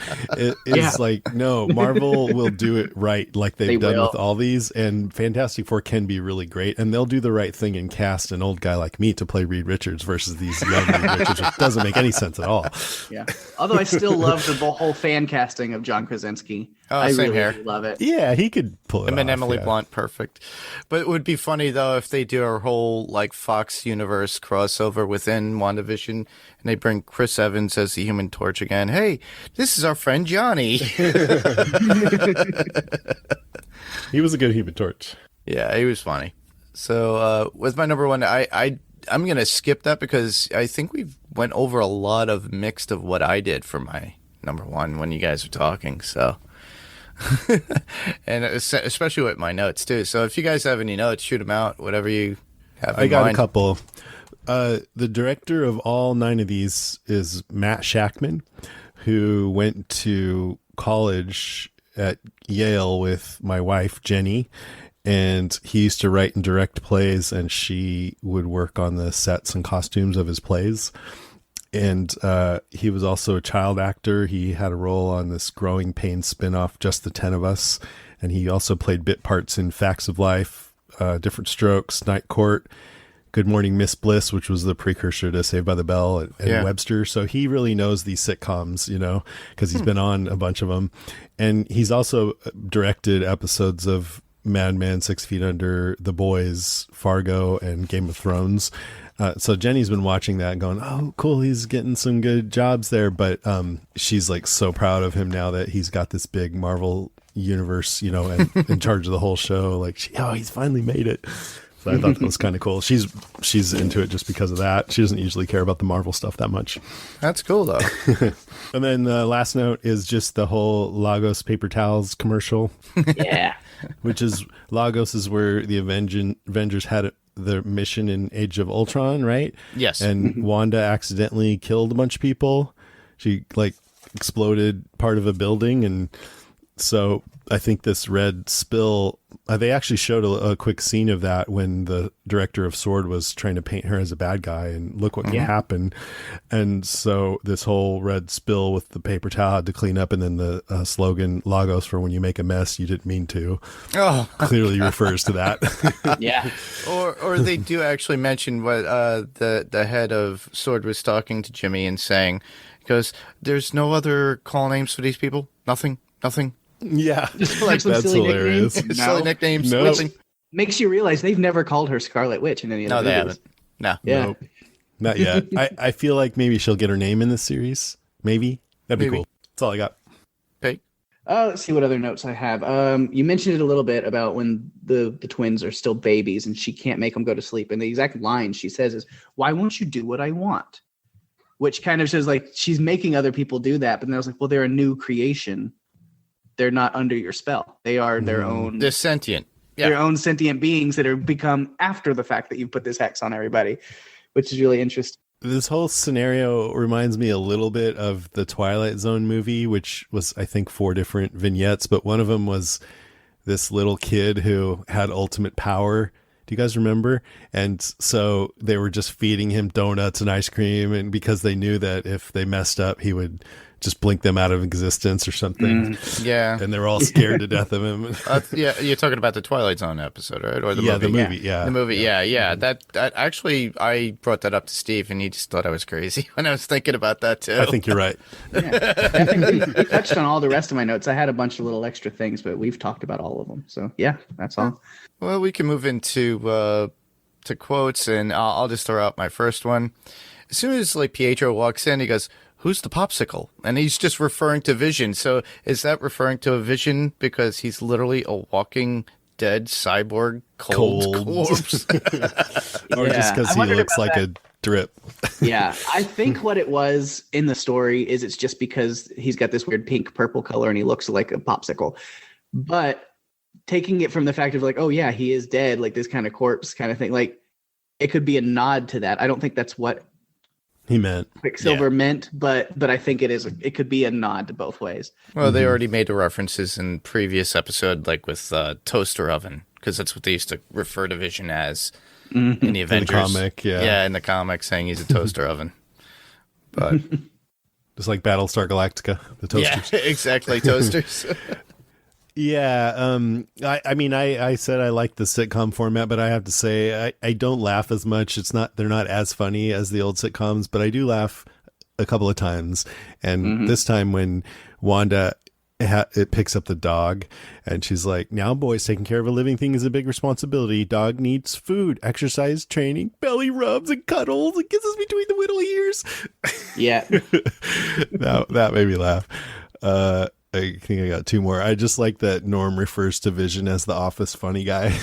It's like, no, Marvel will do it right, like they've done with all these, and Fantastic Four can be really great, and they'll do the right thing and cast an old guy like me to play Reed Richards versus these young Reed Richards, which doesn't make any sense at all. Yeah. Although I still love the whole fan casting of John Krasinski. I same really here. love it. Yeah, he could pull it Him and off, Emily Blunt, perfect. But it would be funny though if they do a whole like Fox universe crossover within WandaVision, and they bring Chris Evans as the Human Torch again. Hey, this is our friend Johnny. He was a good Human Torch. Yeah, he was funny. So with my number one, I'm gonna skip that because I think we've went over a lot of mixed of what I did for my number one when you guys were talking. So. And especially with my notes too. So if you guys have any notes, shoot them out. Whatever you have. I got a couple. The director of all 9 of these is Matt Shackman, who went to college at Yale with my wife Jenny, and he used to write and direct plays, and she would work on the sets and costumes of his plays. And he was also a child actor. He had a role on this Growing Pains spinoff, Just the 10 of Us. And he also played bit parts in Facts of Life, Different Strokes, Night Court, Good Morning Miss Bliss, which was the precursor to Saved by the Bell, and Webster. So he really knows these sitcoms, because he's been on a bunch of them. And he's also directed episodes of Mad Men, 6 Feet Under, The Boys, Fargo, and Game of Thrones. So Jenny's been watching that and going, oh, cool, he's getting some good jobs there. But she's like so proud of him now that he's got this big Marvel universe, and in charge of the whole show. Like, he's finally made it. So I thought that was kind of cool. She's into it just because of that. She doesn't usually care about the Marvel stuff that much. That's cool, though. And then the last note is just the whole Lagos paper towels commercial. Yeah. Which is, Lagos is where the Avengers had the mission in Age of Ultron, right? Yes. And Wanda accidentally killed a bunch of people. She exploded part of a building, and so I think this red spill, they actually showed a quick scene of that when the director of S.W.O.R.D. was trying to paint her as a bad guy, and look what can happen. And so this whole red spill with the paper towel had to clean up, and then the slogan, Lagos for when you make a mess you didn't mean to, clearly refers to that. Yeah. Or they do actually mention what the head of S.W.O.R.D. was talking to Jimmy and saying, because there's no other call names for these people? Nothing? Yeah, just like some that's silly hilarious. Nicknames. Silly nicknames. Nope. Nothing. Makes you realize they've never called her Scarlet Witch in any of the No, they movies. haven't. No. Yeah. Nope. Not yet. I feel like maybe she'll get her name in this series. Maybe. That'd be cool. That's all I got. Okay. Let's see what other notes I have. You mentioned it a little bit about when the twins are still babies and she can't make them go to sleep. And the exact line she says is, "Why won't you do what I want?" Which kind of shows like she's making other people do that. But then I was like, well, they're a new creation. They're not under your spell. They are their own. They're sentient. Yeah. Their own sentient beings that are become after the fact that you've put this hex on everybody, which is really interesting. This whole scenario reminds me a little bit of the Twilight Zone movie, which was, I think, 4 different vignettes, but one of them was this little kid who had ultimate power. Do you guys remember? And so they were just feeding him donuts and ice cream, and because they knew that if they messed up, he would just blink them out of existence or something. Yeah. And they're all scared to death of him. Yeah, you're talking about the Twilight Zone episode, right? Or the movie? The movie, yeah. The movie, yeah. That actually, I brought that up to Steve, and he just thought I was crazy when I was thinking about that, too. I think you're right. Yeah. I think we touched on all the rest of my notes. I had a bunch of little extra things, but we've talked about all of them. So, yeah, that's all. Well, we can move into to quotes, and I'll just throw out my first one. As soon as, like, Pietro walks in, he goes, "Who's the popsicle?" And he's just referring to Vision. So is that referring to a Vision because he's literally a walking dead cyborg cold corpse? Or just because he looks like a drip. Yeah, I think what it was in the story is it's just because he's got this weird pink purple color and he looks like a popsicle. But taking it from the fact of like, oh yeah, he is dead, like this kind of corpse kind of thing, like it could be a nod to that. I don't think that's what he meant. Quicksilver meant, but I think it is. It could be a nod to both ways. Well, they already made the references in previous episode, like with toaster oven, because that's what they used to refer to Vision as in the Avengers. In the comic, yeah, in the comic, saying he's a toaster oven. But just like Battlestar Galactica, the toasters. Yeah, exactly, toasters. Yeah, I mean, I said I like the sitcom format, but I have to say I don't laugh as much. They're not as funny as the old sitcoms, but I do laugh a couple of times. And this time when Wanda it picks up the dog, and she's like, "Now, boys, taking care of a living thing is a big responsibility. Dog needs food, exercise, training, belly rubs, and cuddles, and kisses between the middle ears." Yeah, that made me laugh. I think I got two more. I just like that Norm refers to Vision as the office funny guy.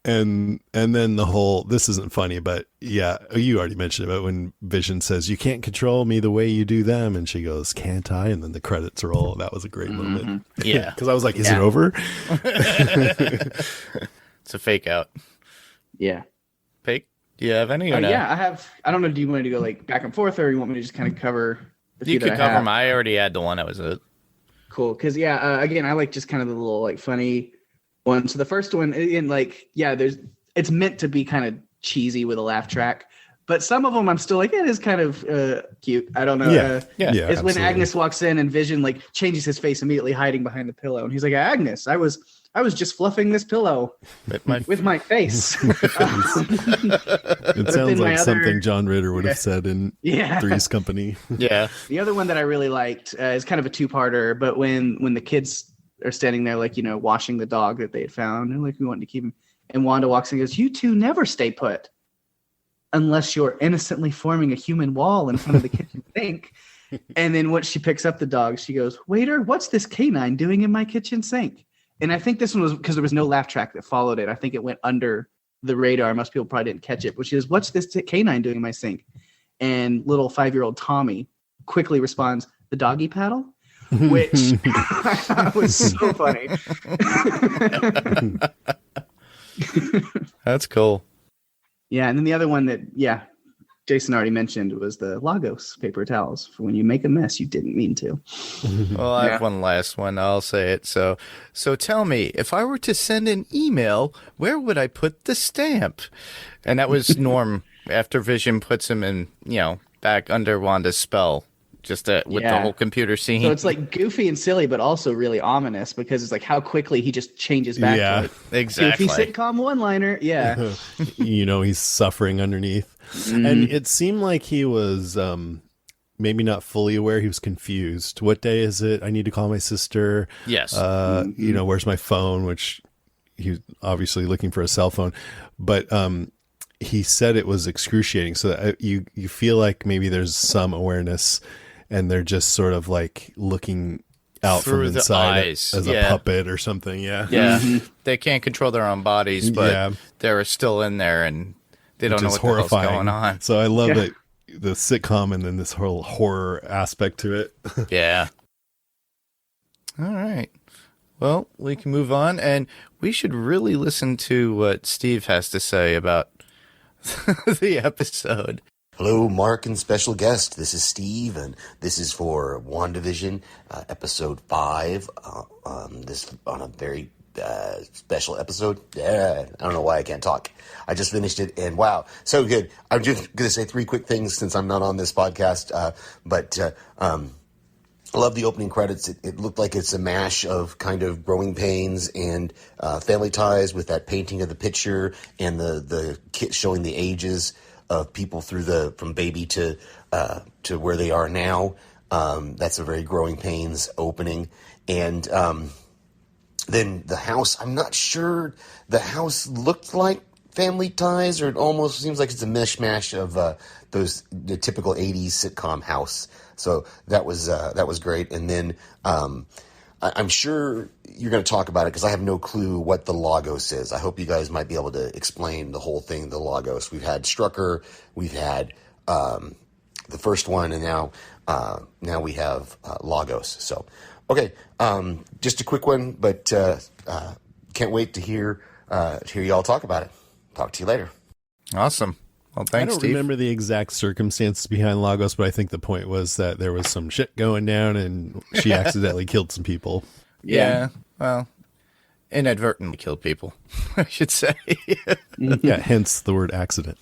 and then the whole, this isn't funny, but yeah, you already mentioned it, but when Vision says, "You can't control me the way you do them," and she goes, "Can't I?" And then the credits roll. That was a great moment. Yeah. Because I was like, is it over? It's a fake out. Yeah. Fake? Do you have any or no? Yeah, I have. I don't know. Do you want me to go like back and forth, or you want me to just kind of cover the few You that could I cover have? them. I already had the one that was it. Cool, because again, I like just kind of the little like funny one. So the first one, in like, yeah, it's meant to be kind of cheesy with a laugh track, but some of them I'm still like, it is kind of cute. I don't know. Yeah, It's absolutely. when Agnes walks in and Vision like changes his face immediately, hiding behind the pillow, and he's like, "Agnes, I was just fluffing this pillow with my face." It sounds like something John Ritter would have said in Three's Company. Yeah. The other one that I really liked is kind of a two-parter, but when the kids are standing there, like, washing the dog that they had found, and like, we wanted to keep him, and Wanda walks in and goes, "You two never stay put unless you're innocently forming a human wall in front of the kitchen sink." And then once she picks up the dog, she goes, "Waiter, what's this canine doing in my kitchen sink?" And I think this one was because there was no laugh track that followed it. I think it went under the radar. Most people probably didn't catch it. But she goes, "What's this canine doing in my sink?" And little 5-year-old Tommy quickly responds, "The doggy paddle," which I thought was so funny. That's cool. Yeah, and then the other one that, Jason already mentioned was the Lagos paper towels for when you make a mess you didn't mean to. Well, I have one last one. I'll say it. So tell me, if I were to send an email, where would I put the stamp? And that was Norm after Vision puts him in, back under Wanda's spell, just with the whole computer scene. So it's like goofy and silly, but also really ominous because it's like how quickly he just changes back to like exactly goofy sitcom one-liner. Yeah. He's suffering underneath. And it seemed like he was maybe not fully aware. He was confused. What day is it? I need to call my sister. Yes. Where's my phone? Which he's obviously looking for a cell phone. But he said it was excruciating. So that you feel like maybe there's some awareness and they're just sort of like looking out through from inside the eyes. as a puppet or something. Yeah. Yeah. They can't control their own bodies, but they're still in there and they don't know what the hell's going on. So I love it, the sitcom, and then this whole horror aspect to it. Yeah. All right. Well, we can move on, and we should really listen to what Steve has to say about the episode. Hello, Mark and special guest. This is Steve, and this is for WandaVision, episode 5. This on a very special episode. I don't know why I can't talk. I just finished it, and wow, so good. I'm just going to say 3 quick things since I'm not on this podcast, but I love the opening credits. It looked like it's a mash of kind of Growing Pains and Family Ties with that painting of the picture and the kit showing the ages of people from baby to where they are now. That's a very Growing Pains opening. And then the house, I'm not sure the house looked like Family Ties, or it almost seems like it's a mishmash of the typical 80s sitcom house. So that was great. And then I'm sure you're going to talk about it because I have no clue what the Logos is. I hope you guys might be able to explain the whole thing, the Logos. We've had Strucker, we've had the first one, and now we have Logos. So, okay, just a quick one, but can't wait to hear y'all talk about it. Talk to you later. Awesome. Well, thanks, I don't Steve. remember the exact circumstances behind Lagos, but I think the point was that there was some shit going down and she accidentally killed some people. Yeah. Well, inadvertently killed people, I should say. Yeah, hence the word accident.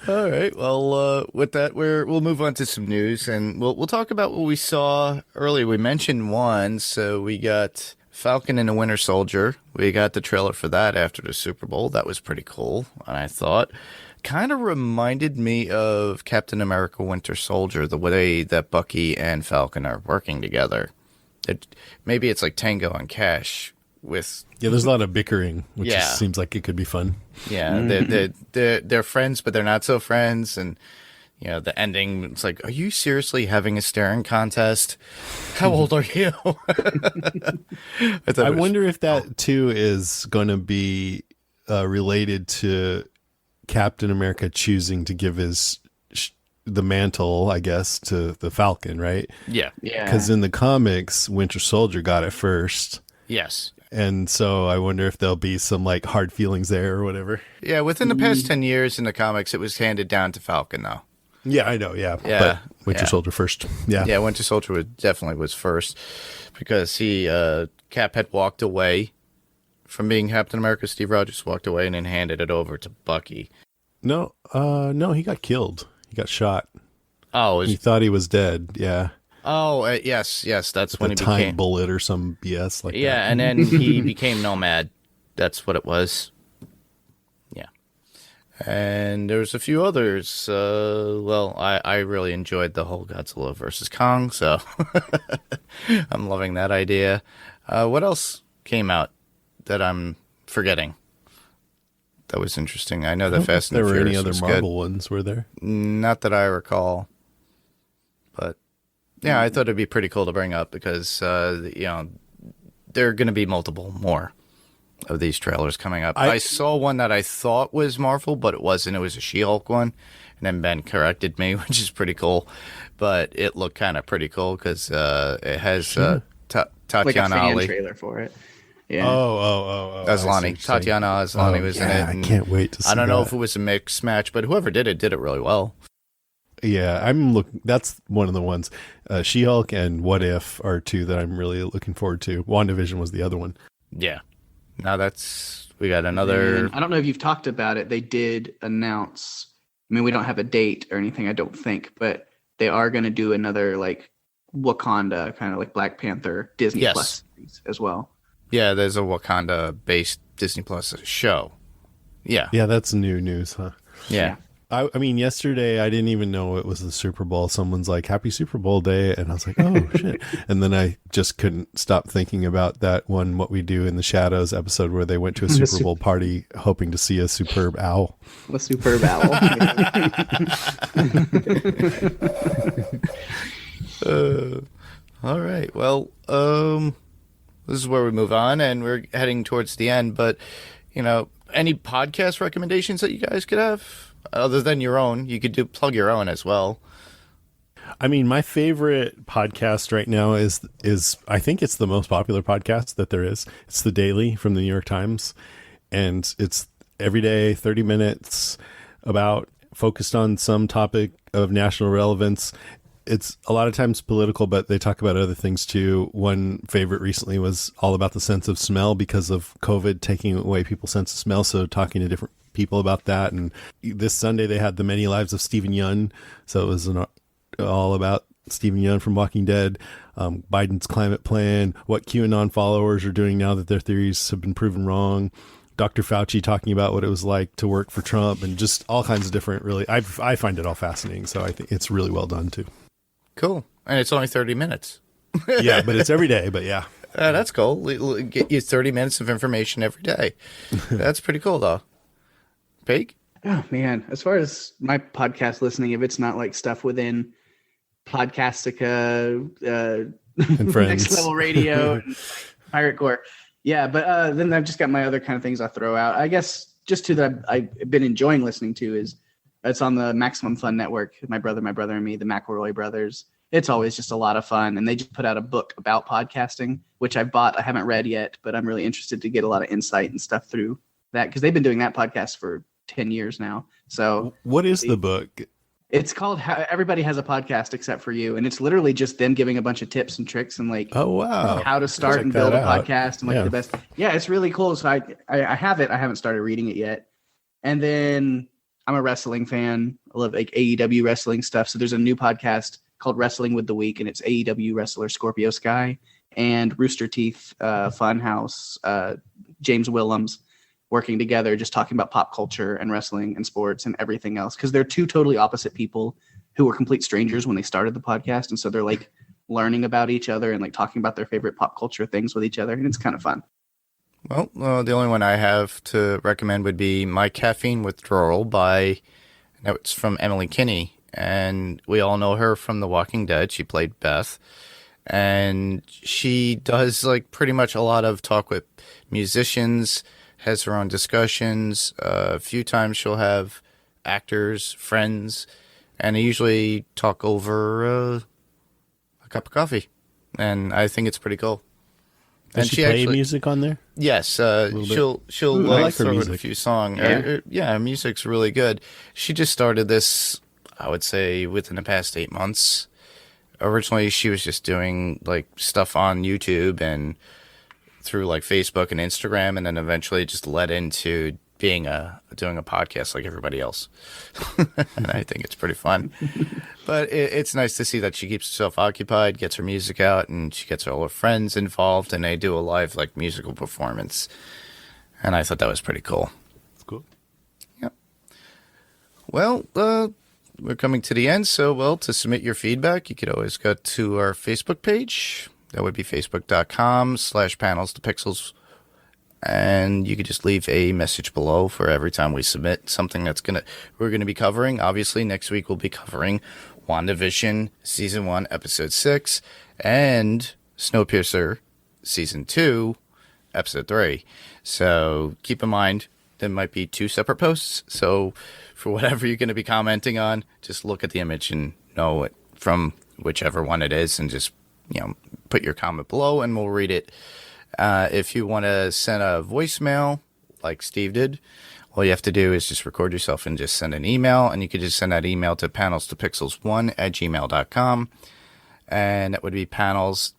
All right. Well, with that, we'll move on to some news, and we'll talk about what we saw earlier. We mentioned one, so we got Falcon and the Winter Soldier. We got the trailer for that after the Super Bowl. That was pretty cool, and I thought kind of reminded me of Captain America Winter Soldier, the way that Bucky and Falcon are working together. Maybe it's like Tango and Cash with... Yeah, there's a lot of bickering, which Yeah. seems like it could be fun. Yeah, they're friends, but they're not so friends, and you know, the ending, it's like, are you seriously having a staring contest? How old are you? I wonder if that, too, is going to be related to Captain America choosing to give the mantle, I guess, to the Falcon, right? Yeah. Because in the comics, Winter Soldier got it first. Yes. And so I wonder if there'll be some like hard feelings there or whatever. Yeah, within the past 10 years in the comics, it was handed down to Falcon, though. Yeah, I know. Yeah. Yeah, But Winter yeah. Soldier first. Yeah. Yeah, Winter Soldier definitely was first because Cap had walked away from being Captain America. Steve Rogers walked away and then handed it over to Bucky. No, he got killed. He got shot. Oh, He thought he was dead. Yeah. Yes, that's With when a he time became... bullet or some BS like that. Yeah, and then he became Nomad. That's what it was. Yeah. And there's a few others. I really enjoyed the whole Godzilla versus Kong, so I'm loving that idea. What else came out that I'm forgetting? That was interesting. I know the Fast and There the were any Furious other was Marvel ones, were there? good. Not that I recall. But yeah, I thought it'd be pretty cool to bring up because there are going to be multiple more of these trailers coming up. I saw one that I thought was Marvel, but it wasn't. It was a She-Hulk one, and then Ben corrected me, which is pretty cool. But it looked kind of pretty cool because it has Like a Tatiana fan Ali. trailer for it. Yeah. Oh. Aslani. Tatiana Aslani was in it. I can't wait to see I don't know that. if it was a mix match, but whoever did it really well. Yeah, that's one of the ones. She-Hulk and What If are two that I'm really looking forward to. WandaVision was the other one. Yeah. Now we got another. And I don't know if you've talked about it. They did announce, I mean, we don't have a date or anything, I don't think, but they are going to do another like Wakanda, kind of like Black Panther Disney Yes. Plus series as well. Yeah, there's a Wakanda-based Disney Plus show. Yeah. Yeah, that's new news, huh? Yeah. I mean, yesterday I didn't even know it was the Super Bowl. Someone's like, "Happy Super Bowl Day," and I was like, "Oh shit!" And then I just couldn't stop thinking about that one "What We Do in the Shadows" episode where they went to a Super Bowl party hoping to see a superb owl. A superb owl. All right. Well, this is where we move on, and we're heading towards the end. But, any podcast recommendations that you guys could have other than your own? You could plug your own as well. I mean, my favorite podcast right now is I think it's the most popular podcast that there is. It's The Daily from the New York Times, and it's every day 30 minutes focused on some topic of national relevance. It's a lot of times political, but they talk about other things too. One favorite recently was all about the sense of smell because of COVID taking away people's sense of smell. So talking to different people about that. And this Sunday they had The Many Lives of Stephen Yun. So it was all about Stephen Yun from Walking Dead, Biden's climate plan, what QAnon followers are doing now that their theories have been proven wrong. Dr. Fauci talking about what it was like to work for Trump, and just all kinds of different, really, I find it all fascinating. So I think it's really well done too. Cool. And it's only 30 minutes. Yeah, but it's every day, but yeah. That's cool. Get you 30 minutes of information every day. That's pretty cool, though. Pig? Oh, man. As far as my podcast listening, if it's not like stuff within Podcastica, And Friends. Next Level Radio, and Pirate Core. Yeah, but then I've just got my other kind of things I'll throw out. I guess just two that I've been enjoying listening to is it's on the Maximum Fun Network. My brother and me, the McElroy brothers. It's always just a lot of fun. And they just put out a book about podcasting, which I bought. I haven't read yet, but I'm really interested to get a lot of insight and stuff through that because they've been doing that podcast for 10 years now. So what is the book? It's called How Everybody Has a Podcast Except for You. And it's literally just them giving a bunch of tips and tricks and like how to start and build a podcast and like the best. Yeah, it's really cool. So I have it. I haven't started reading it yet. And then I'm a wrestling fan. I love like AEW wrestling stuff. So there's a new podcast called Wrestling with the Week, and it's AEW wrestler Scorpio Sky and Rooster Teeth Funhouse, James Willems working together, just talking about pop culture and wrestling and sports and everything else. Because they're two totally opposite people who were complete strangers when they started the podcast. And so they're like learning about each other and like talking about their favorite pop culture things with each other. And it's kind of fun. Well, the only one I have to recommend would be My Caffeine Withdrawal it's from Emily Kinney. And we all know her from The Walking Dead. She played Beth. And she does like pretty much a lot of talk with musicians, has her own discussions. A few times she'll have actors, friends, and they usually talk over a cup of coffee. And I think it's pretty cool. Does she play music on there? Yes, she'll I like her throw in music. a few songs. Yeah. Her music's really good. She just started this, I would say, within the past 8 months. Originally, she was just doing like stuff on YouTube and through like Facebook and Instagram, and then eventually just led into doing a podcast like everybody else. And I think it's pretty fun. But it's nice to see that she keeps herself occupied, gets her music out, and she gets all her friends involved, and they do a live like musical performance. And I thought that was pretty cool. That's cool. Yep. Well, we're coming to the end, so to submit your feedback, you could always go to our Facebook page. That would be facebook.com/panelstopixels. And you could just leave a message below for every time we submit something we're gonna be covering. Obviously, next week we'll be covering WandaVision Season 1, Episode 6, and Snowpiercer Season 2, Episode 3. So keep in mind, there might be 2 separate posts. So for whatever you're going to be commenting on, just look at the image and know it from whichever one it is, and just put your comment below and we'll read it. If you want to send a voicemail like Steve did, all you have to do is just record yourself and just send an email, and you could just send that email to panelstopixels1@gmail.com, and that would be panels,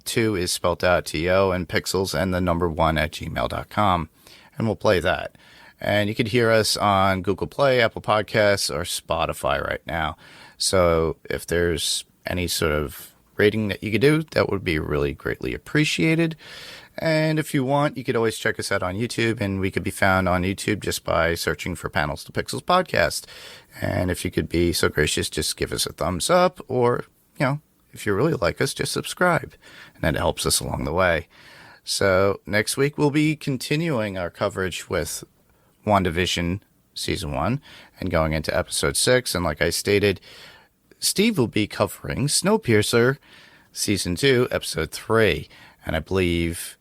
2 is spelled out TO, and pixels and the number 1@gmail.com, and we'll play that. And you could hear us on Google Play, Apple Podcasts, or Spotify right now. So if there's any sort of rating that you could do, that would be really greatly appreciated. And if you want, you could always check us out on YouTube, and we could be found on YouTube just by searching for Panels to Pixels Podcast. And if you could be so gracious, just give us a thumbs up, or, if you really like us, just subscribe. And that helps us along the way. So next week, we'll be continuing our coverage with WandaVision Season 1 and going into Episode 6. And like I stated, Steve will be covering Snowpiercer Season 2, Episode 3. And I believe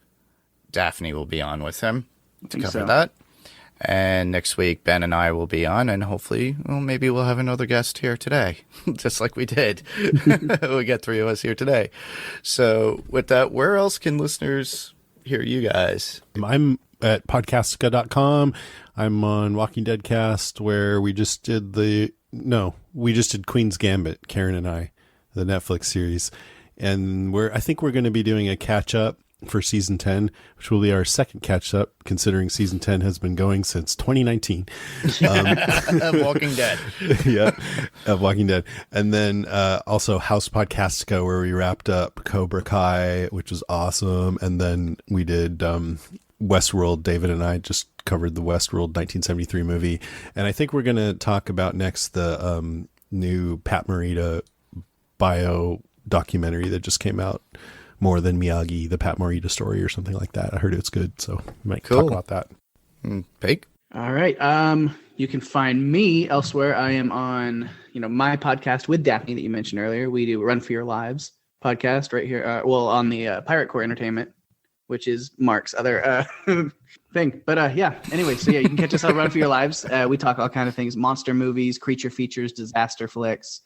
Daphne will be on with him to cover that. And next week, Ben and I will be on, and hopefully, maybe we'll have another guest here today, just like we did. We got 3 of us here today. So with that, where else can listeners hear you guys? I'm at podcastica.com. I'm on Walking Dead Cast, where we just did Queen's Gambit, Karen and I. the Netflix series. And I think we're going to be doing a catch up for season 10, which will be our second catch up, considering season 10 has been going since 2019. Walking Dead. Yeah, of Walking Dead. And then also House Podcastica, where we wrapped up Cobra Kai, which was awesome. And then we did Westworld. David and I just covered the Westworld 1973 movie. And I think we're going to talk about next the new Pat Morita bio documentary that just came out, More Than Miyagi, the Pat Morita story or something like that. I heard it's good, so we might talk about that. Pig? All right. You can find me elsewhere. I am on, my podcast with Daphne that you mentioned earlier. We do Run for Your Lives podcast right here. On the Pirate Core Entertainment, which is Mark's other thing. But anyway, so you can catch us on Run for Your Lives. We talk all kind of things: monster movies, creature features, disaster flicks.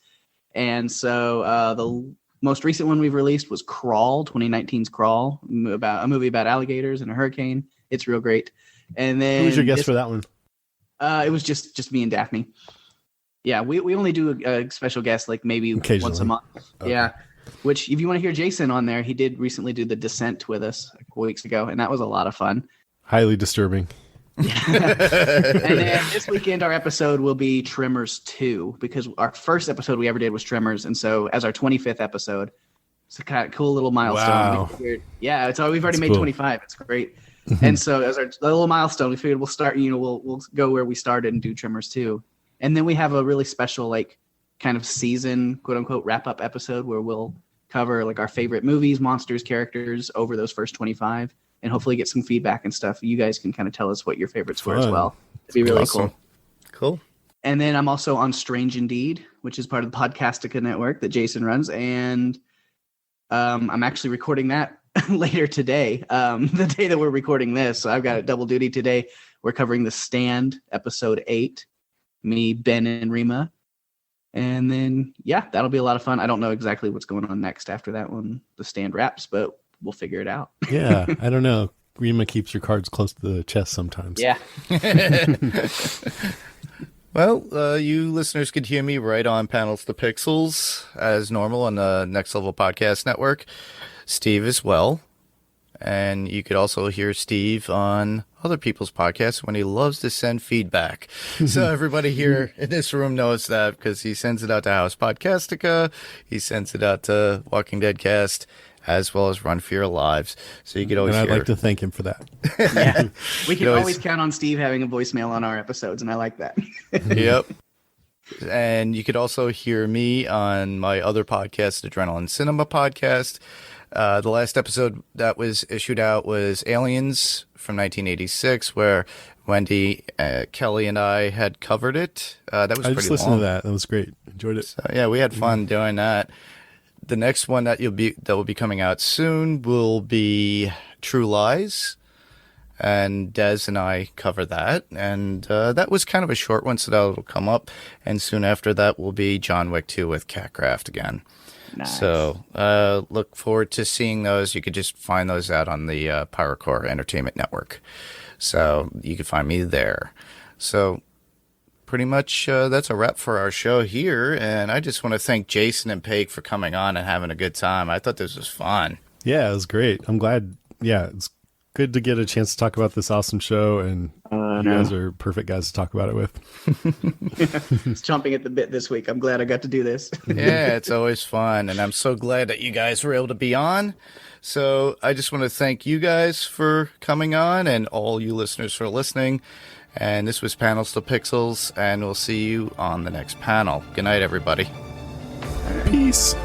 And so the most recent one we've released was Crawl, 2019's Crawl, about a movie about alligators and a hurricane. It's real great. And then who was your guest for that one? It was just me and Daphne. Yeah, we only do a special guest like maybe once a month. Okay. Yeah, which if you want to hear Jason on there, he did recently do The Descent with us a couple weeks ago, and that was a lot of fun. Highly disturbing. And then this weekend, our episode will be Tremors 2, because our first episode we ever did was Tremors. And so as our 25th episode, it's a kind of cool little milestone. Wow. We've already made 25. It's great. And so as our little milestone, we figured we'll start, we'll go where we started and do Tremors 2. And then we have a really special, kind of season, quote unquote, wrap up episode where we'll cover our favorite movies, monsters, characters over those first 25. And hopefully get some feedback and stuff. You guys can kind of tell us what your favorites were as well. It'd be really awesome. Cool. And then I'm also on Strange Indeed, which is part of the Podcastica network that Jason runs. And I'm actually recording that later today, the day that we're recording this. So I've got a double duty today. We're covering The Stand, episode 8, me, Ben, and Rima. And then, that'll be a lot of fun. I don't know exactly what's going on next after that one, The Stand wraps, but we'll figure it out. Yeah, I don't know. Rima keeps your cards close to the chest sometimes. Yeah. Well, you listeners could hear me right on Panels to Pixels as normal on the Next Level Podcast Network. Steve as well. And you could also hear Steve on other people's podcasts when he loves to send feedback. So everybody here in this room knows that because he sends it out to House Podcastica. He sends it out to Walking Dead Cast, as well as Run for Your Lives. So you could always And I'd like to thank him for that. Yeah. We can always count on Steve having a voicemail on our episodes, and I like that. Yep. And you could also hear me on my other podcast, Adrenaline Cinema Podcast. The last episode that was issued out was Aliens from 1986, where Wendy, Kelly, and I had covered it. That was pretty long. I just listened to that. That was great. Enjoyed it. So, we had fun doing that. The next one that will be coming out soon will be True Lies, and Des and I cover that. And that was kind of a short one, so that'll come up. And soon after that will be John Wick 2 with Catcraft again. Nice. So look forward to seeing those. You could just find those out on the Pirate Core Entertainment Network. So you can find me there. So pretty much that's a wrap for our show here. And I just want to thank Jason and Paige for coming on and having a good time. I thought this was fun. Yeah, it was great. I'm glad. Yeah, it's good to get a chance to talk about this awesome show. And you guys are perfect guys to talk about it with. It's chomping at the bit this week. I'm glad I got to do this. Yeah, it's always fun. And I'm so glad that you guys were able to be on. So I just want to thank you guys for coming on and all you listeners for listening. And this was Panels to Pixels, and we'll see you on the next panel. Good night, everybody. Peace.